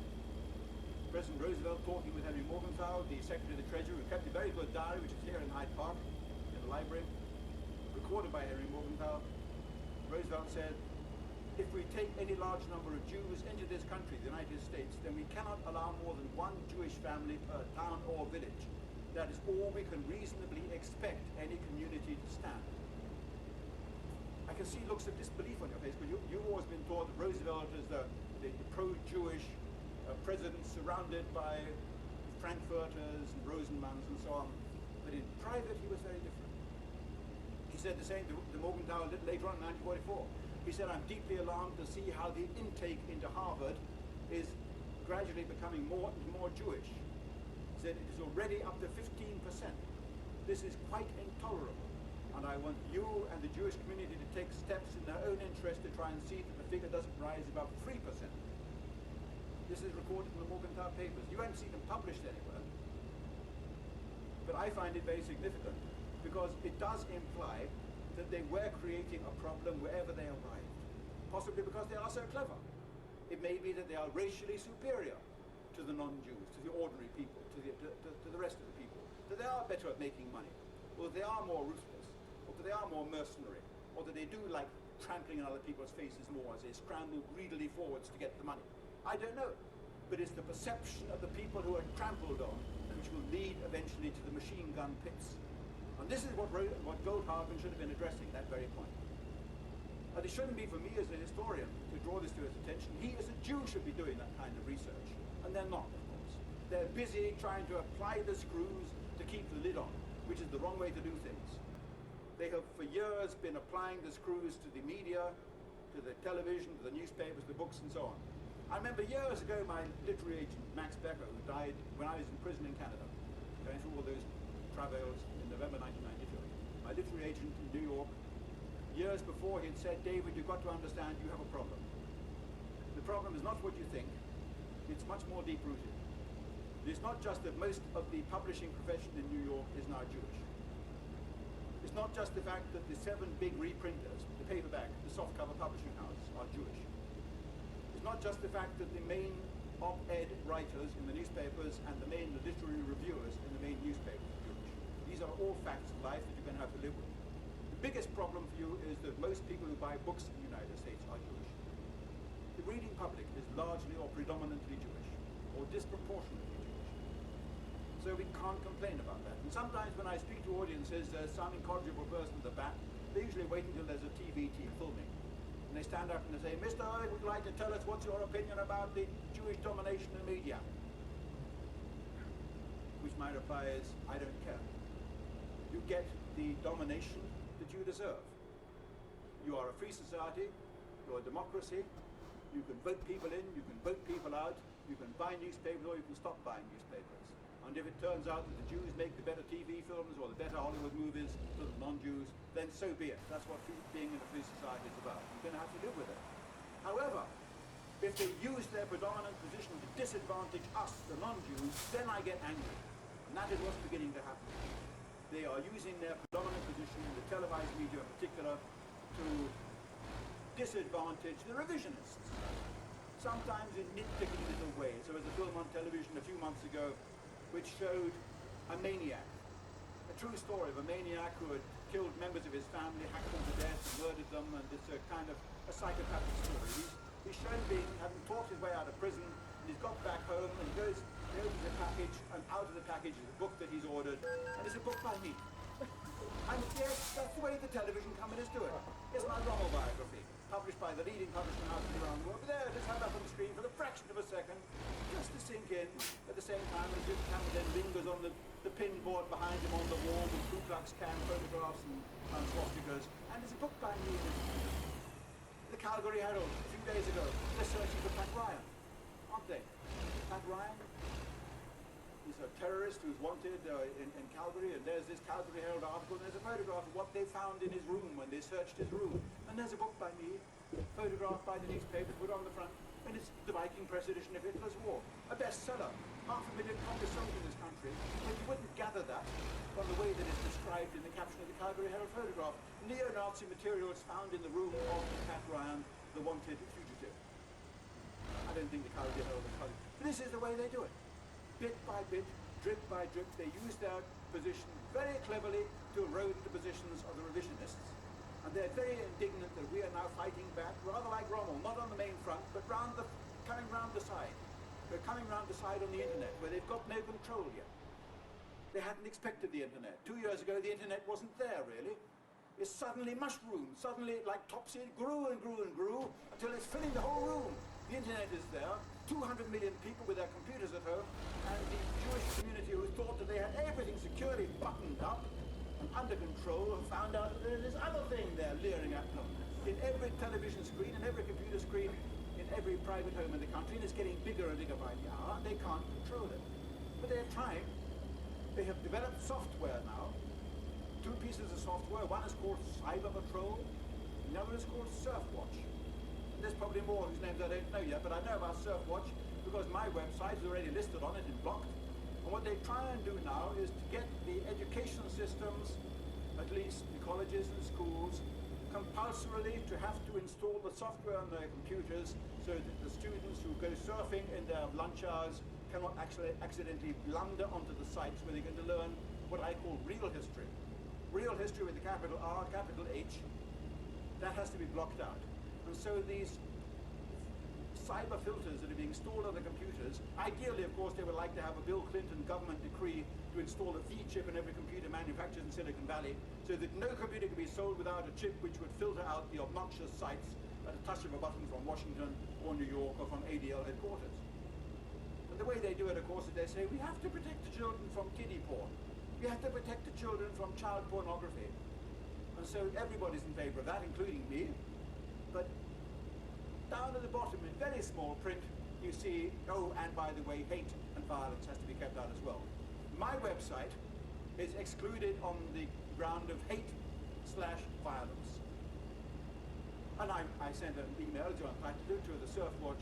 President Roosevelt talking with Henry Morgenthau, the Secretary of the Treasury, who kept a very good diary, which is here in Hyde Park, in the library, recorded by Henry Morgenthau. Roosevelt said, "If we take any large number of Jews into this country, the United States, then we cannot allow more than one Jewish family per town or village. That is all we can reasonably expect any community to stand." I can see looks of disbelief on your face, but you've always been taught that Roosevelt is the pro-Jewish president surrounded by Frankfurters and Rosenmans and so on. But in private, he was very different. He said the same to Morgenthau a little later on in 1944. He said, "I'm deeply alarmed to see how the intake into Harvard is gradually becoming more and more Jewish." He said, "It is already up to 15%. This is quite intolerable. And I want you and the Jewish community to take steps in their own interest to try and see that the figure doesn't rise above 3%. This is recorded in the Morgenthau papers. You won't see them published anywhere. But I find it very significant because it does imply that they were creating a problem wherever they arrived. Possibly because they are so clever. It may be that they are racially superior to the non-Jews, to the ordinary people, to the rest of the people. That they are better at making money, or that they are more ruthless, or that they are more mercenary, or that they do like trampling on other people's faces more as they scramble greedily forwards to get the money. I don't know. But it's the perception of the people who are trampled on which will lead eventually to the machine gun pits. And this is what Goldhagen should have been addressing, that very point. And it shouldn't be for me as a historian to draw this to his attention. He as a Jew should be doing that kind of research. And they're not, of course. They're busy trying to apply the screws to keep the lid on, which is the wrong way to do things. They have for years been applying the screws to the media, to the television, to the newspapers, the books, and so on. I remember years ago my literary agent, Max Becker, who died when I was in prison in Canada, going through all those travails in November 1992. My literary agent in New York, years before, he had said, "David, you've got to understand you have a problem. The problem is not what you think, it's much more deep-rooted. It's not just that most of the publishing profession in New York is now Jewish. It's not just the fact that the 7 big reprinters, the paperback, the softcover publishing houses are Jewish. It's not just the fact that the main op-ed writers in the newspapers and the main literary reviewers in the main newspapers are Jewish. These are all facts of life that you're going to have to live with. The biggest problem for you is that most people who buy books in the United States are Jewish. The reading public is largely or predominantly Jewish, or disproportionately Jewish. So we can't complain about that. And sometimes when I speak to audiences, there's some incorrigible person at the back. They usually wait until there's a TV team filming. And they stand up and they say, "Mr. Irving would like to tell us what's your opinion about the Jewish domination in the media." my reply is, I don't care. You get the domination that you deserve. You are a free society, you're a democracy, you can vote people in, you can vote people out, you can buy newspapers or you can stop buying newspapers. And if it turns out that the Jews make the better TV films or the better Hollywood movies for the non-Jews, then so be it. That's what being in a free society is about. You're going to have to live with it. However, if they use their predominant position to disadvantage us, the non-Jews, then I get angry. And that is what's beginning to happen. They are using their predominant position, in the televised media in particular, to disadvantage the revisionists. Sometimes in nitpicking little ways. There was a film on television a few months ago which showed a maniac. A true story of a maniac who had killed members of his family, hacked them to death, and murdered them, and it's a kind of a psychopathic story. He's shown being, having talked his way out of prison, and he's got back home, and he opens a package, and out of the package is a book that he's ordered, and it's a book by me. And yes, that's the way the television companies do it. It's my Rommel biography, published by the leading publishing houses around the world. But there it is, held up on the screen for the fraction of a second, just to sink in, at the same time as the camera then lingers on the pin board behind him on the wall with Ku Klux Klan photographs and swastikas. And there's a book by me. The Calgary Herald, a few days ago, they're searching for Pat Ryan, aren't they? Pat Ryan? He's a terrorist who's wanted in Calgary, and there's this Calgary Herald article, and there's a photograph of what they found in his room when they searched his room. And there's a book by me, photographed by the newspaper, put on the front, and it's the Viking press edition of Hitler's War. A bestseller. 500,000 copies sold in this country, but you wouldn't gather that from the way that it's described in the caption of the Calgary Herald photograph. Neo-Nazi materials found in the room of Pat Ryan, the wanted fugitive. I don't think the Calgary Herald is funny. But this is the way they do it. Bit by bit, drip by drip, they use their position very cleverly to erode the positions of the revisionists. And they're very indignant that we are now fighting back, rather like Rommel, not on the main front, but coming round the side. They're coming round the side on the internet, where they've got no control yet. They hadn't expected the internet. 2 years ago, the internet wasn't there, really. It suddenly mushroomed, suddenly, like topsy, grew and grew and grew, until it's filling the whole room. The internet is there, 200 million people with their computers at home, and the Jewish community who thought that they had everything securely buttoned up and under control have found out that there's this other thing there leering at them. In every television screen, in every computer screen, in every private home in the country, and it's getting bigger and bigger by the hour, they can't control it. But they're trying. They have developed software now, 2 pieces of software. One is called Cyber Patrol, the other is called Surfwatch. There's probably more whose names I don't know yet, but I know about Surfwatch because my website is already listed on it in blocked. And what they try and do now is to get the education systems, at least the colleges and schools, compulsorily to have to install the software on their computers so that the students who go surfing in their lunch hours cannot actually accidentally blunder onto the sites where they're going to learn what I call real history. Real history with a capital R, capital H, that has to be blocked out. And so these cyber filters that are being installed on the computers, ideally, of course, they would like to have a Bill Clinton government decree to install a V chip in every computer manufactured in Silicon Valley, so that no computer can be sold without a chip which would filter out the obnoxious sites at a touch of a button from Washington or New York or from ADL headquarters. And the way they do it, of course, is they say, we have to protect the children from kiddie porn. We have to protect the children from child pornography. And so everybody's in favor of that, including me. But down at the bottom, in very small print, you see, oh, and by the way, hate and violence has to be kept out as well. My website is excluded on the ground of hate/violence. And I sent an email, John Patterdoo, to the Surfwatch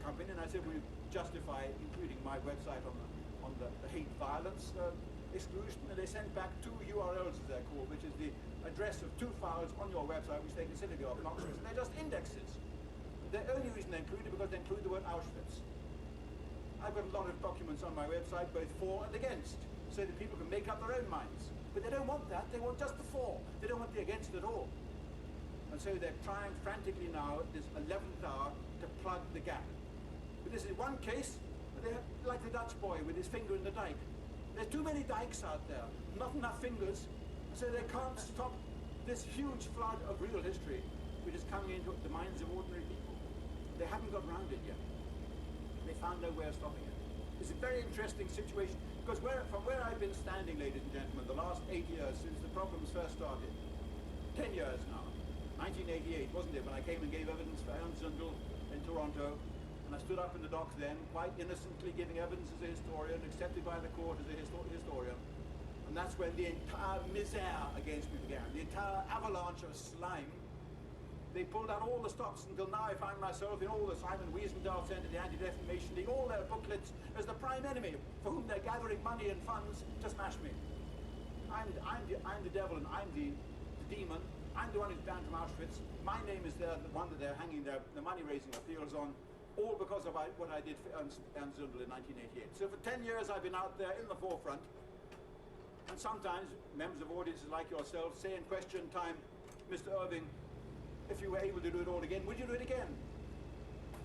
company, and I said, we justify including my website on the hate violence exclusion, and they sent back 2 URLs, as they're called, which is the address of 2 files on your website which they consider to be obnoxious, and they're just indexes. The only reason they include it because they include the word Auschwitz. I've got a lot of documents on my website, both for and against, so that people can make up their own minds. But they don't want that, they want just the for. They don't want the against at all. And so they're trying frantically now at this 11th hour to plug the gap. But this is one case, they're like the Dutch boy with his finger in the dike. There's too many dikes out there, not enough fingers, so they can't stop this huge flood of real history which is coming into the minds of ordinary people. They haven't got around it yet. They found no way of stopping it. It's a very interesting situation. Because from where I've been standing, ladies and gentlemen, the last 8 years since the problems first started, 10 years now, 1988, wasn't it, when I came and gave evidence for Ernst Zundel in Toronto, and I stood up in the dock then, quite innocently giving evidence as a historian, accepted by the court as a historian, and that's when the entire misère against me began, the entire avalanche of slime. They pulled out all the stops until now I find myself in all the Simon Wiesenthal Centre, the Anti-Defamation League, all their booklets as the prime enemy for whom they're gathering money and funds to smash me. I'm the devil and I'm the demon. I'm the one who's banned from Auschwitz. My name is there, the one that they're hanging their money-raising appeals on, all because of what I did for Ernst Zundel in 1988. So for 10 years I've been out there in the forefront, and sometimes members of audiences like yourself say in question time, Mr. Irving, if you were able to do it all again, would you do it again?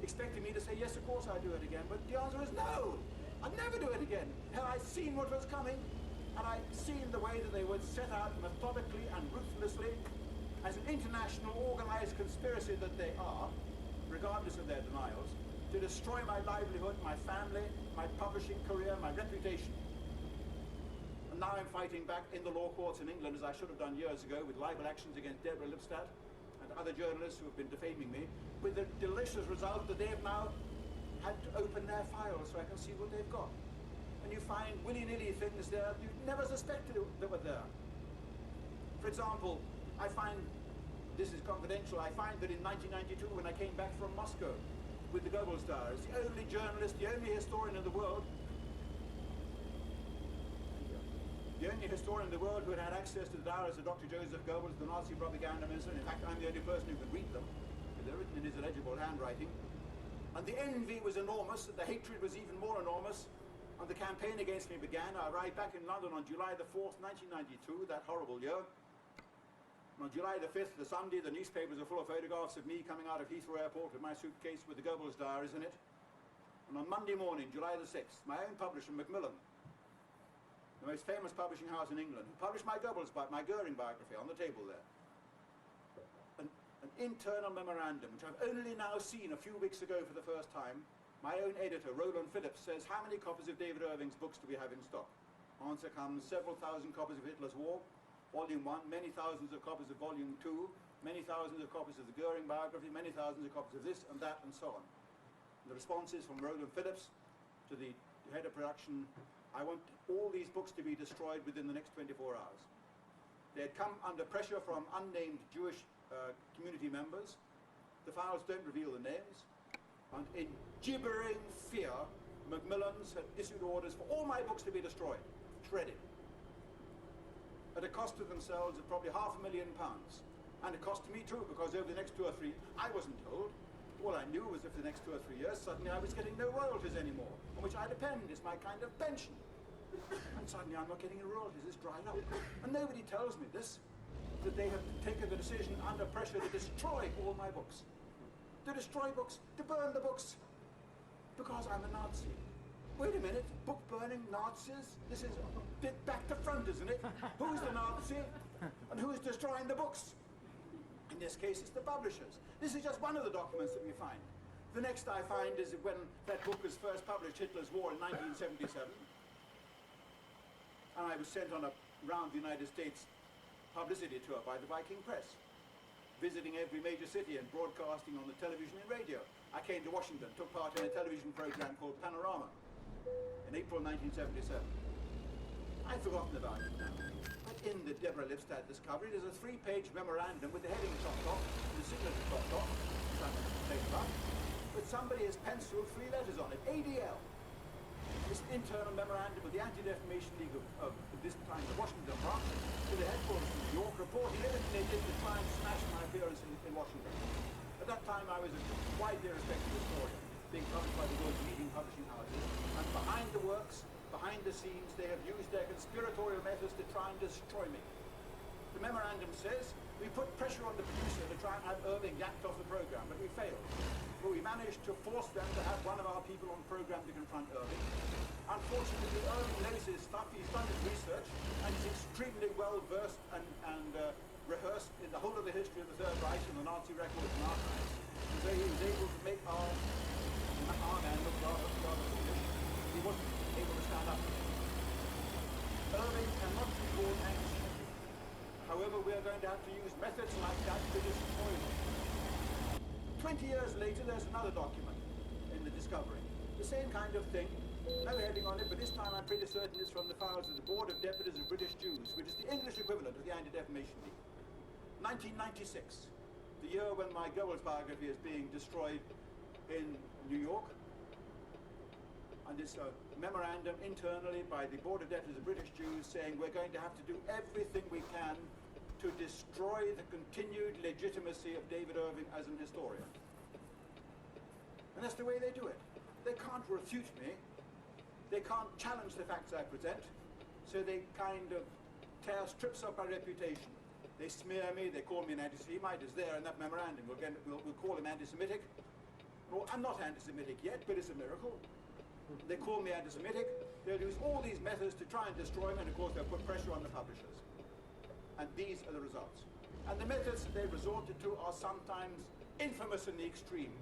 Expecting me to say, yes, of course I'd do it again, but the answer is no! I'd never do it again. Had I seen what was coming, and I'd seen the way that they would set out methodically and ruthlessly, as an international organized conspiracy that they are, regardless of their denials, to destroy my livelihood, my family, my publishing career, my reputation. And now I'm fighting back in the law courts in England, as I should have done years ago, with libel actions against Deborah Lipstadt and other journalists who have been defaming me, with the delicious result that they have now had to open their files so I can see what they've got. And you find willy-nilly things there you never suspected that were there. For example, I find, this is confidential, I find that in 1992 when I came back from Moscow with the Goebbels diaries, the only journalist, the only historian in the world who had access to the diaries of Dr. Joseph Goebbels, the Nazi propaganda minister. In fact, I'm the only person who could read them, because they're written in his illegible handwriting. And the envy was enormous, and the hatred was even more enormous, and the campaign against me began. I arrived back in London on July the 4th, 1992, that horrible year. And on July the 5th, the Sunday, the newspapers are full of photographs of me coming out of Heathrow Airport with my suitcase with the Goebbels diaries in it. And on Monday morning, July the 6th, my own publisher, Macmillan, the most famous publishing house in England, who published my Goebbels, my Goering biography on the table there. An internal memorandum, which I've only now seen a few weeks ago for the first time. My own editor, Roland Phillips, says, how many copies of David Irving's books do we have in stock? Answer comes, several thousand copies of Hitler's War, Volume 1, many thousands of copies of Volume 2, many thousands of copies of the Goering biography, many thousands of copies of this and that and so on. And the response is from Roland Phillips to the head of production, I want all these books to be destroyed within the next 24 hours. They had come under pressure from unnamed Jewish community members. The files don't reveal the names. And in gibbering fear, Macmillan's had issued orders for all my books to be destroyed, shredded, at a cost to themselves of probably £500,000. And a cost to me too, because over the next 2 or 3, I wasn't told. All I knew was that for the next 2 or 3 years, suddenly I was getting no royalties anymore, on which I depend. It's my kind of pension. And suddenly I'm not getting any royalties. It's dried up. And nobody tells me this, that they have taken the decision under pressure to destroy all my books. To destroy books, to burn the books, because I'm a Nazi. Wait a minute, book burning, Nazis? This is a bit back to front, isn't it? Who's the Nazi? And who's destroying the books? In this case, it's the publishers. This is just one of the documents that we find. The next I find is when that book was first published, Hitler's War, in 1977. And I was sent on a round the United States publicity tour by the Viking Press, visiting every major city and broadcasting on the television and radio. I came to Washington, took part in a television program called Panorama in April 1977. I've forgotten about it now. But in the Deborah Lipstadt discovery, there's a 3-page memorandum with the heading chopped off, and the signature chopped off, which I'm going to take up, but somebody has penciled 3 letters on it, ADL. This internal memorandum of the Anti-Defamation League of this time, the Washington branch, to the headquarters in New York, reporting everything they did to try and smash my appearance in Washington. At that time, I was a widely respected historian, being published by the world's leading publishing houses, and behind the works, behind the scenes, they have used their conspiratorial methods to try and destroy me. The memorandum says, we put pressure on the producer to try and have Irving yanked off the program, but we failed. But we managed to force them to have one of our people on the program to confront Irving. Unfortunately, Irving knows his stuff, he's done his research, and he's extremely well versed and rehearsed in the whole of the history of the Third Reich and the Nazi records and archives. And so he was able to make our man look rather foolish. He wasn't able to stand up to it. anti-Semitic. However, we are going to have to use methods like that to destroy them. 20 years later, there's another document in the Discovery. The same kind of thing. No heading on it, but this time I'm pretty certain it's from the files of the Board of Deputies of British Jews, which is the English equivalent of the Anti-Defamation League. 1996, the year when my Goebbels biography is being destroyed in New York. And it's a memorandum internally by the Board of Deputies of British Jews saying we're going to have to do everything we can to destroy the continued legitimacy of David Irving as an historian. And that's the way they do it. They can't refute me. They can't challenge the facts I present. So they kind of tear strips up my reputation. They smear me, they call me an anti-Semite. It's there in that memorandum. We'll call him anti-Semitic. Well, I'm not anti-Semitic yet, but it's a miracle. They call me anti-Semitic. They'll use all these methods to try and destroy me, and of course they'll put pressure on the publishers. And these are the results. And the methods they resorted to are sometimes infamous in the extreme.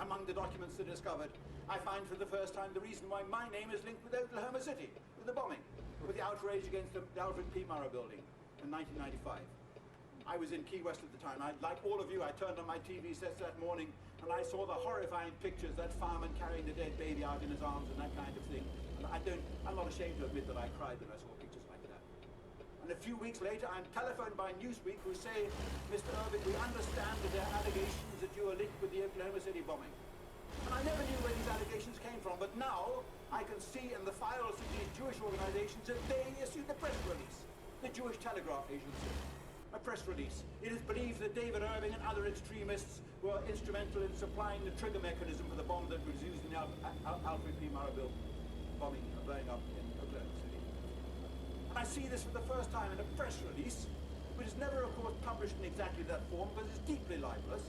Among the documents that are discovered, I find for the first time the reason why my name is linked with Oklahoma City, with the bombing, with the outrage against the Alfred P. Murrah building in 1995. I was in Key West at the time. Like all of you, I turned on my TV sets that morning and I saw the horrifying pictures, that fireman carrying the dead baby out in his arms and that kind of thing. And I'm not ashamed to admit that I cried when I saw pictures like that. And a few weeks later, I'm telephoned by Newsweek who say, Mr. Irving, we understand that there are allegations that you are linked with the Oklahoma City bombing. And I never knew where these allegations came from, but now I can see in the files of these Jewish organizations that they issued a press release, the Jewish Telegraph Agency. A press release. It is believed that David Irving and other extremists were instrumental in supplying the trigger mechanism for the bomb that was used in the Alfred P. Murrah building, bombing and blowing up in Oklahoma City. And I see this for the first time in a press release, which is never, of course, published in exactly that form, because it's deeply libelous.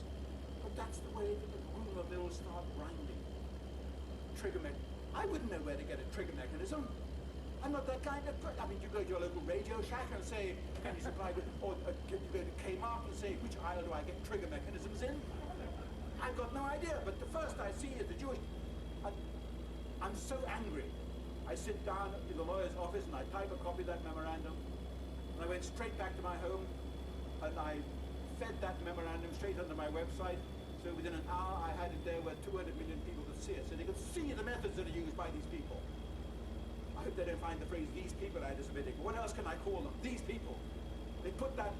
But that's the way that the rumor mills start grinding. Trigger mechanism. I wouldn't know where to get a trigger mechanism. I'm not that kind of person. I mean, you go to your local Radio Shack and say, can you supply with, or you go to Kmart and say, which aisle do I get trigger mechanisms in? I've got no idea, but the first I see is the Jewish. I'm so angry. I sit down in the lawyer's office and I type a copy of that memorandum, and I went straight back to my home, and I fed that memorandum straight onto my website, so within an hour I had it there where 200 million people could see it, so they could see the methods that are used by these people. I hope they don't find the phrase, these people are anti-Semitic. What else can I call them? These people. They put that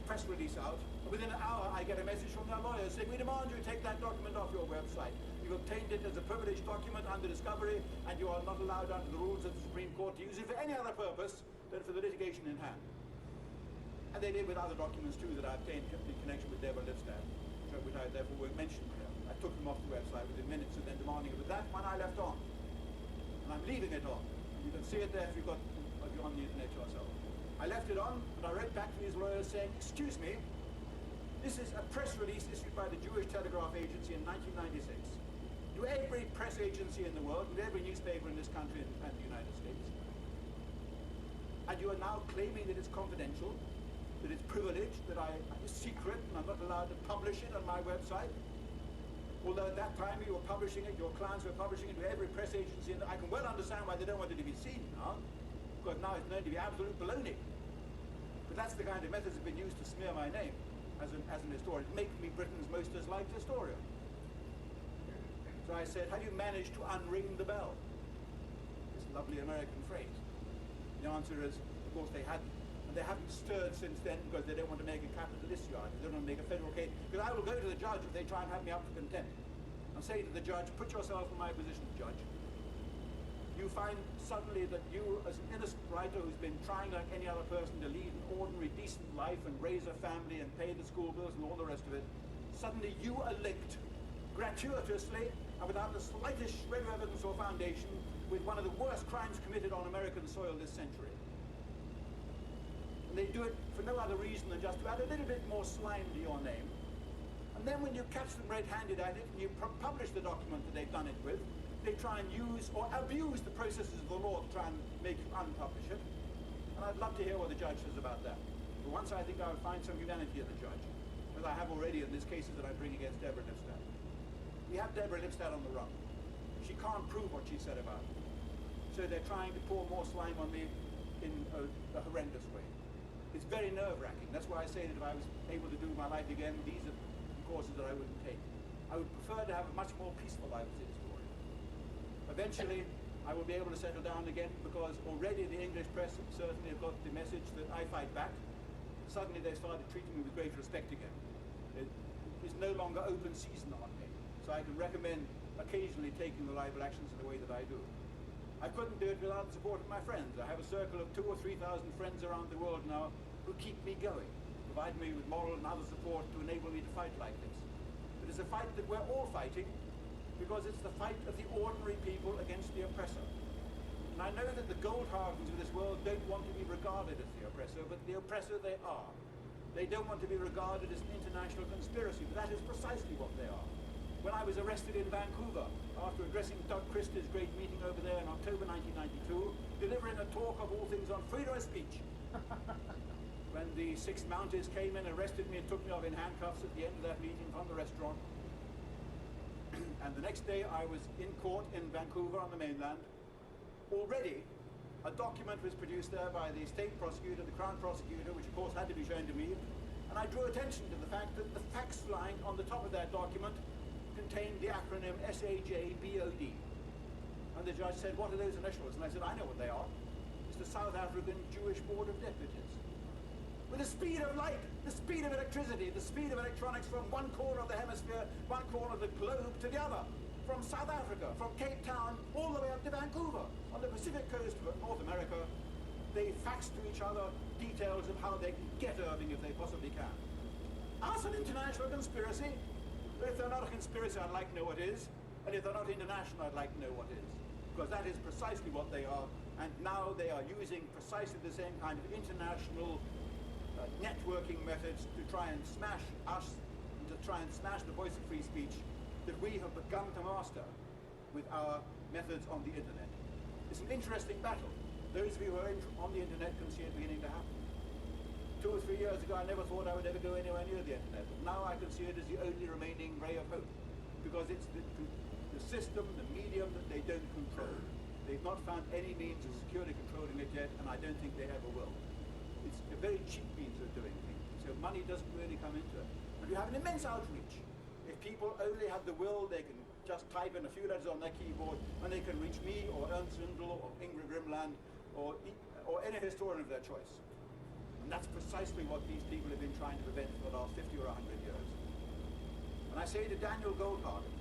press release out, and within an hour I get a message from their lawyers saying, we demand you take that document off your website. You've obtained it as a privileged document under discovery, and you are not allowed under the rules of the Supreme Court to use it for any other purpose than for the litigation in hand. And they did with other documents too that I obtained in connection with Deborah Lipstadt, which I therefore won't mention here. I took them off the website within minutes and then demanding it, but that one I left on. And I'm leaving it on. You can see it there if you're on the internet yourself. I left it on, and I wrote back to these lawyers saying, excuse me, this is a press release issued by the Jewish Telegraph Agency in 1996 to every press agency in the world, to every newspaper in this country and the United States. And you are now claiming that it's confidential, that it's privileged, that it's secret, and I'm not allowed to publish it on my website. Although at that time you were publishing it, your clients were publishing it to every press agency, and I can well understand why they don't want it to be seen now, because now it's known to be absolute baloney. But that's the kind of methods that have been used to smear my name as an historian, make me Britain's most disliked historian. So I said, have you managed to unring the bell? This lovely American phrase. The answer is, of course they hadn't. And they haven't stirred since then because they don't want to make a capitalist charge. They don't want to make a federal case. Because I will go to the judge if they try and have me up for contempt. And say to the judge, put yourself in my position, judge. You find suddenly that you, as an innocent writer who's been trying like any other person to lead an ordinary, decent life and raise a family and pay the school bills and all the rest of it, suddenly you are linked gratuitously and without the slightest shred of evidence or foundation with one of the worst crimes committed on American soil this century. And they do it for no other reason than just to add a little bit more slime to your name. And then when you catch them red-handed at it and you publish the document that they've done it with, they try and use or abuse the processes of the law to try and make you unpublish it. And I'd love to hear what the judge says about that. But once I think I would find some humanity in the judge, as I have already in these cases that I bring against Deborah Lipstadt. We have Deborah Lipstadt on the run. She can't prove what she said about it. So they're trying to pour more slime on me. in a horrendous way. It's very nerve-wracking. That's why I say that if I was able to do my life again, these are courses that I wouldn't take. I would prefer to have a much more peaceful life as a historian. Eventually, I will be able to settle down again, because already the English press certainly have got the message that I fight back. Suddenly they started treating me with great respect again. It is no longer open season on me, so I can recommend occasionally taking the libel actions in the way that I do. I couldn't do it without the support of my friends. I have a circle of 2,000 or 3,000 friends around the world now who keep me going, provide me with moral and other support to enable me to fight like this. But it's a fight that we're all fighting, because it's the fight of the ordinary people against the oppressor. And I know that the Goldhagens of this world don't want to be regarded as the oppressor, but the oppressor they are. They don't want to be regarded as an international conspiracy, but that is precisely what they are. When I was arrested in Vancouver, after addressing Doug Christie's great meeting over there in October 1992, delivering a talk of all things on freedom of speech, when the six Mounties came in, arrested me and took me off in handcuffs at the end of that meeting from the restaurant, and the next day I was in court in Vancouver on the mainland. Already, a document was produced there by the state prosecutor, the Crown prosecutor, which of course had to be shown to me, and I drew attention to the fact that the fax line on the top of that document contained the acronym SAJBOD. And the judge said, "What are those initials?" And I said, "I know what they are. It's the South African Jewish Board of Deputies." With the speed of light, the speed of electricity, the speed of electronics from one corner of the hemisphere, one corner of the globe to the other, from South Africa, from Cape Town, all the way up to Vancouver, on the Pacific coast of North America, they fax to each other details of how they can get Irving if they possibly can. As an international conspiracy, but if they're not a conspiracy, I'd like to know what is, and if they're not international, I'd like to know what is, because that is precisely what they are, and now they are using precisely the same kind of international networking methods to try and smash us, and to try and smash the voice of free speech that we have begun to master with our methods on the internet. It's an interesting battle. Those of you who are on the internet can see it beginning to happen. 2 or 3 years ago, I never thought I would ever go anywhere near the internet, but now I can see it as the only remaining ray of hope, because it's the system, the medium that they don't control. They've not found any means of securely controlling it yet, and I don't think they ever will. It's a very cheap means of doing things, so money doesn't really come into it. And you have an immense outreach. If people only have the will, they can just type in a few letters on their keyboard, and they can reach me, or Ernst Lindl, or Ingrid Grimland, or any historian of their choice. And that's precisely what these people have been trying to prevent for the last 50 or 100 years. And I say to Daniel Goldhagen,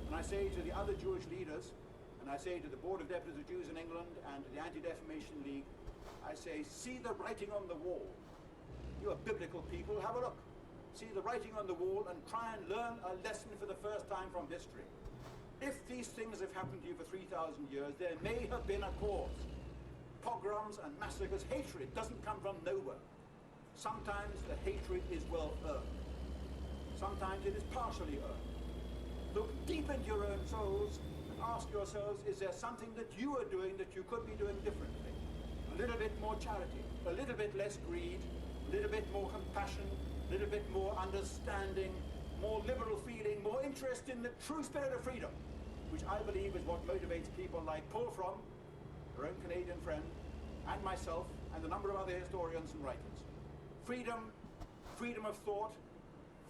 and I say to the other Jewish leaders, and I say to the Board of Deputies of Jews in England and to the Anti-Defamation League, I say, see the writing on the wall. You are biblical people, have a look. See the writing on the wall and try and learn a lesson for the first time from history. If these things have happened to you for 3,000 years, there may have been a cause. Pogroms and massacres, hatred doesn't come from nowhere. Sometimes the hatred is well earned. Sometimes it is partially earned. Look deep into your own souls and ask yourselves, is there something that you are doing that you could be doing differently? A little bit more charity, a little bit less greed, a little bit more compassion, a little bit more understanding, more liberal feeling, more interest in the true spirit of freedom, which I believe is what motivates people like Paul Fromm, our own Canadian friend, and myself, and a number of other historians and writers. Freedom, freedom of thought,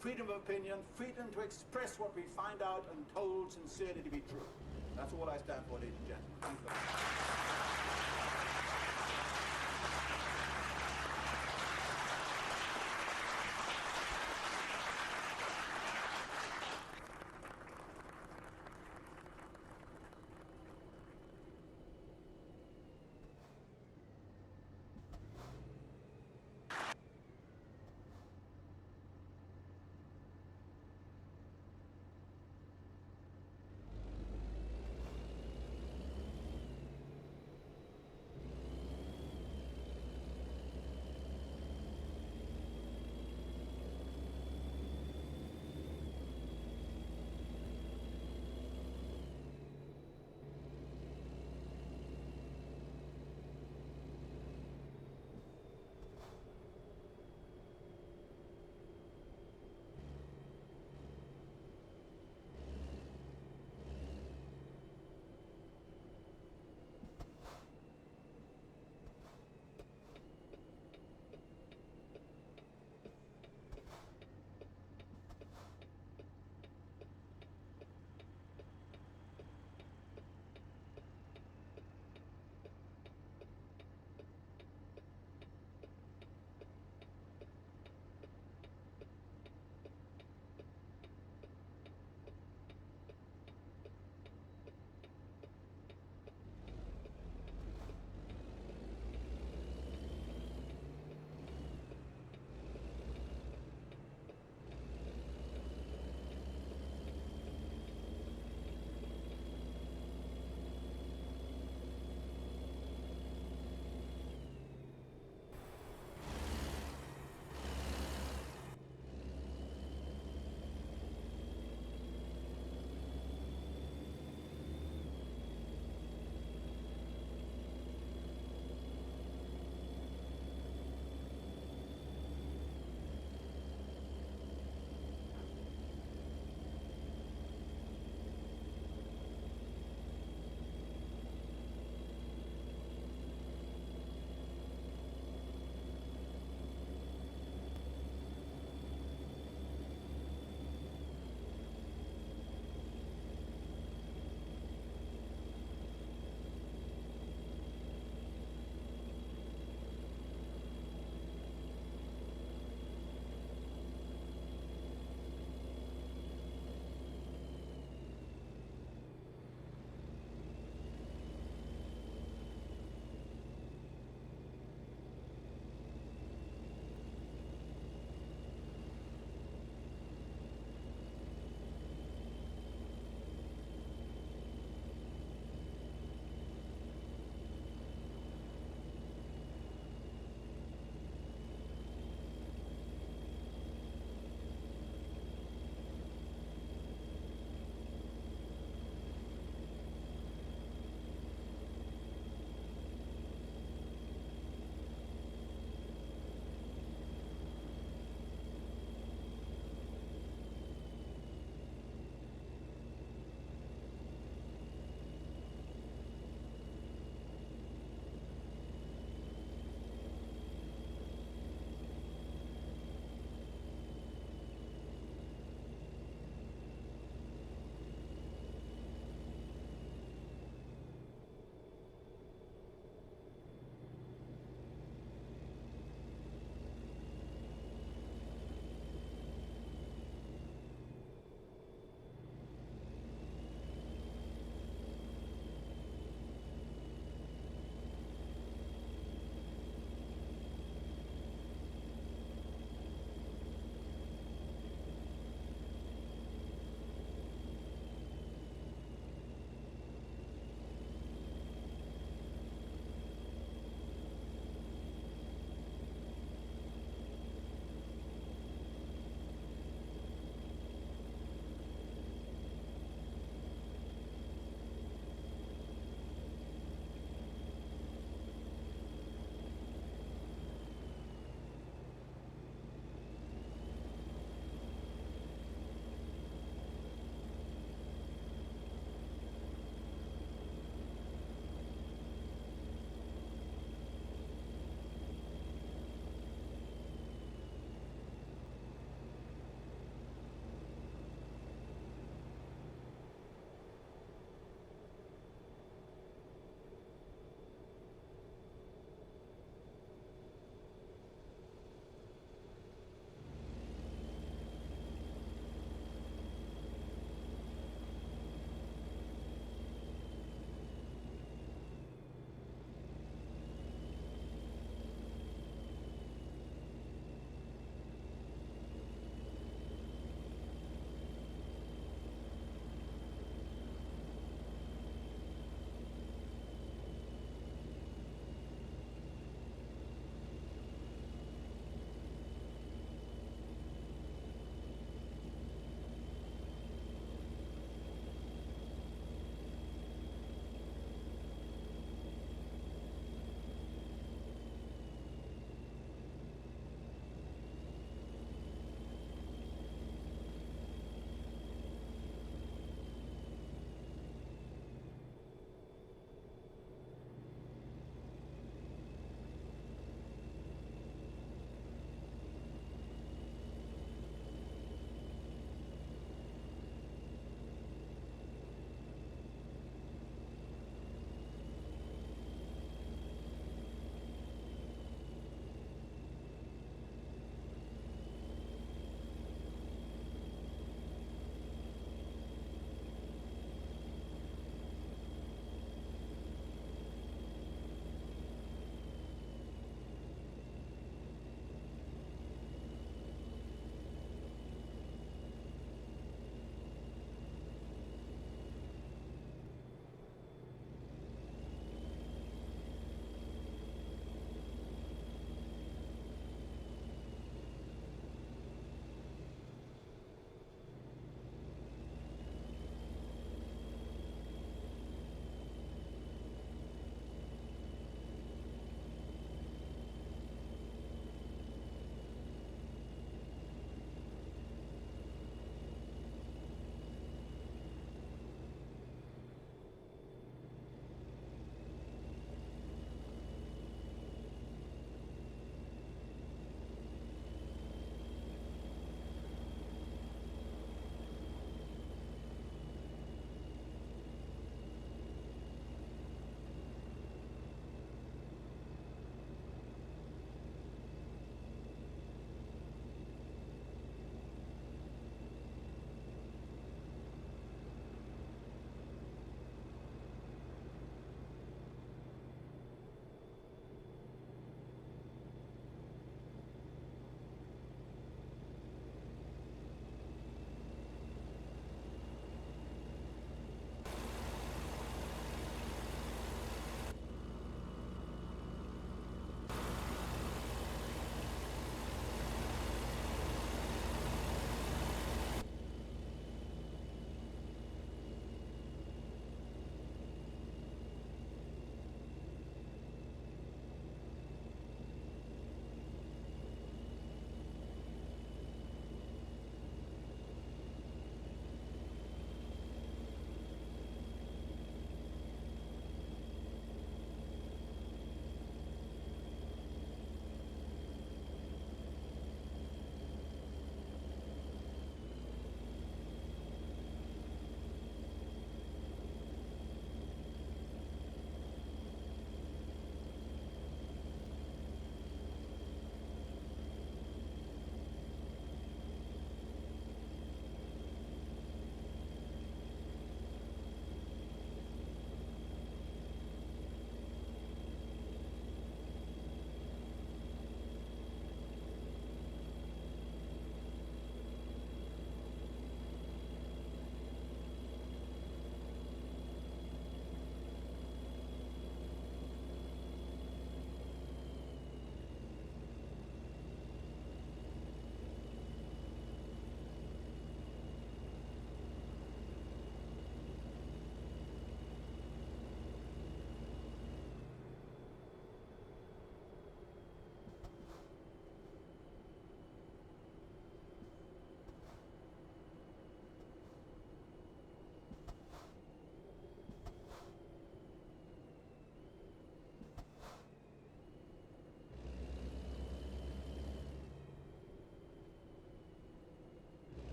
freedom of opinion, freedom to express what we find out and hold sincerely to be true. That's all I stand for, ladies and gentlemen. Thank you very much.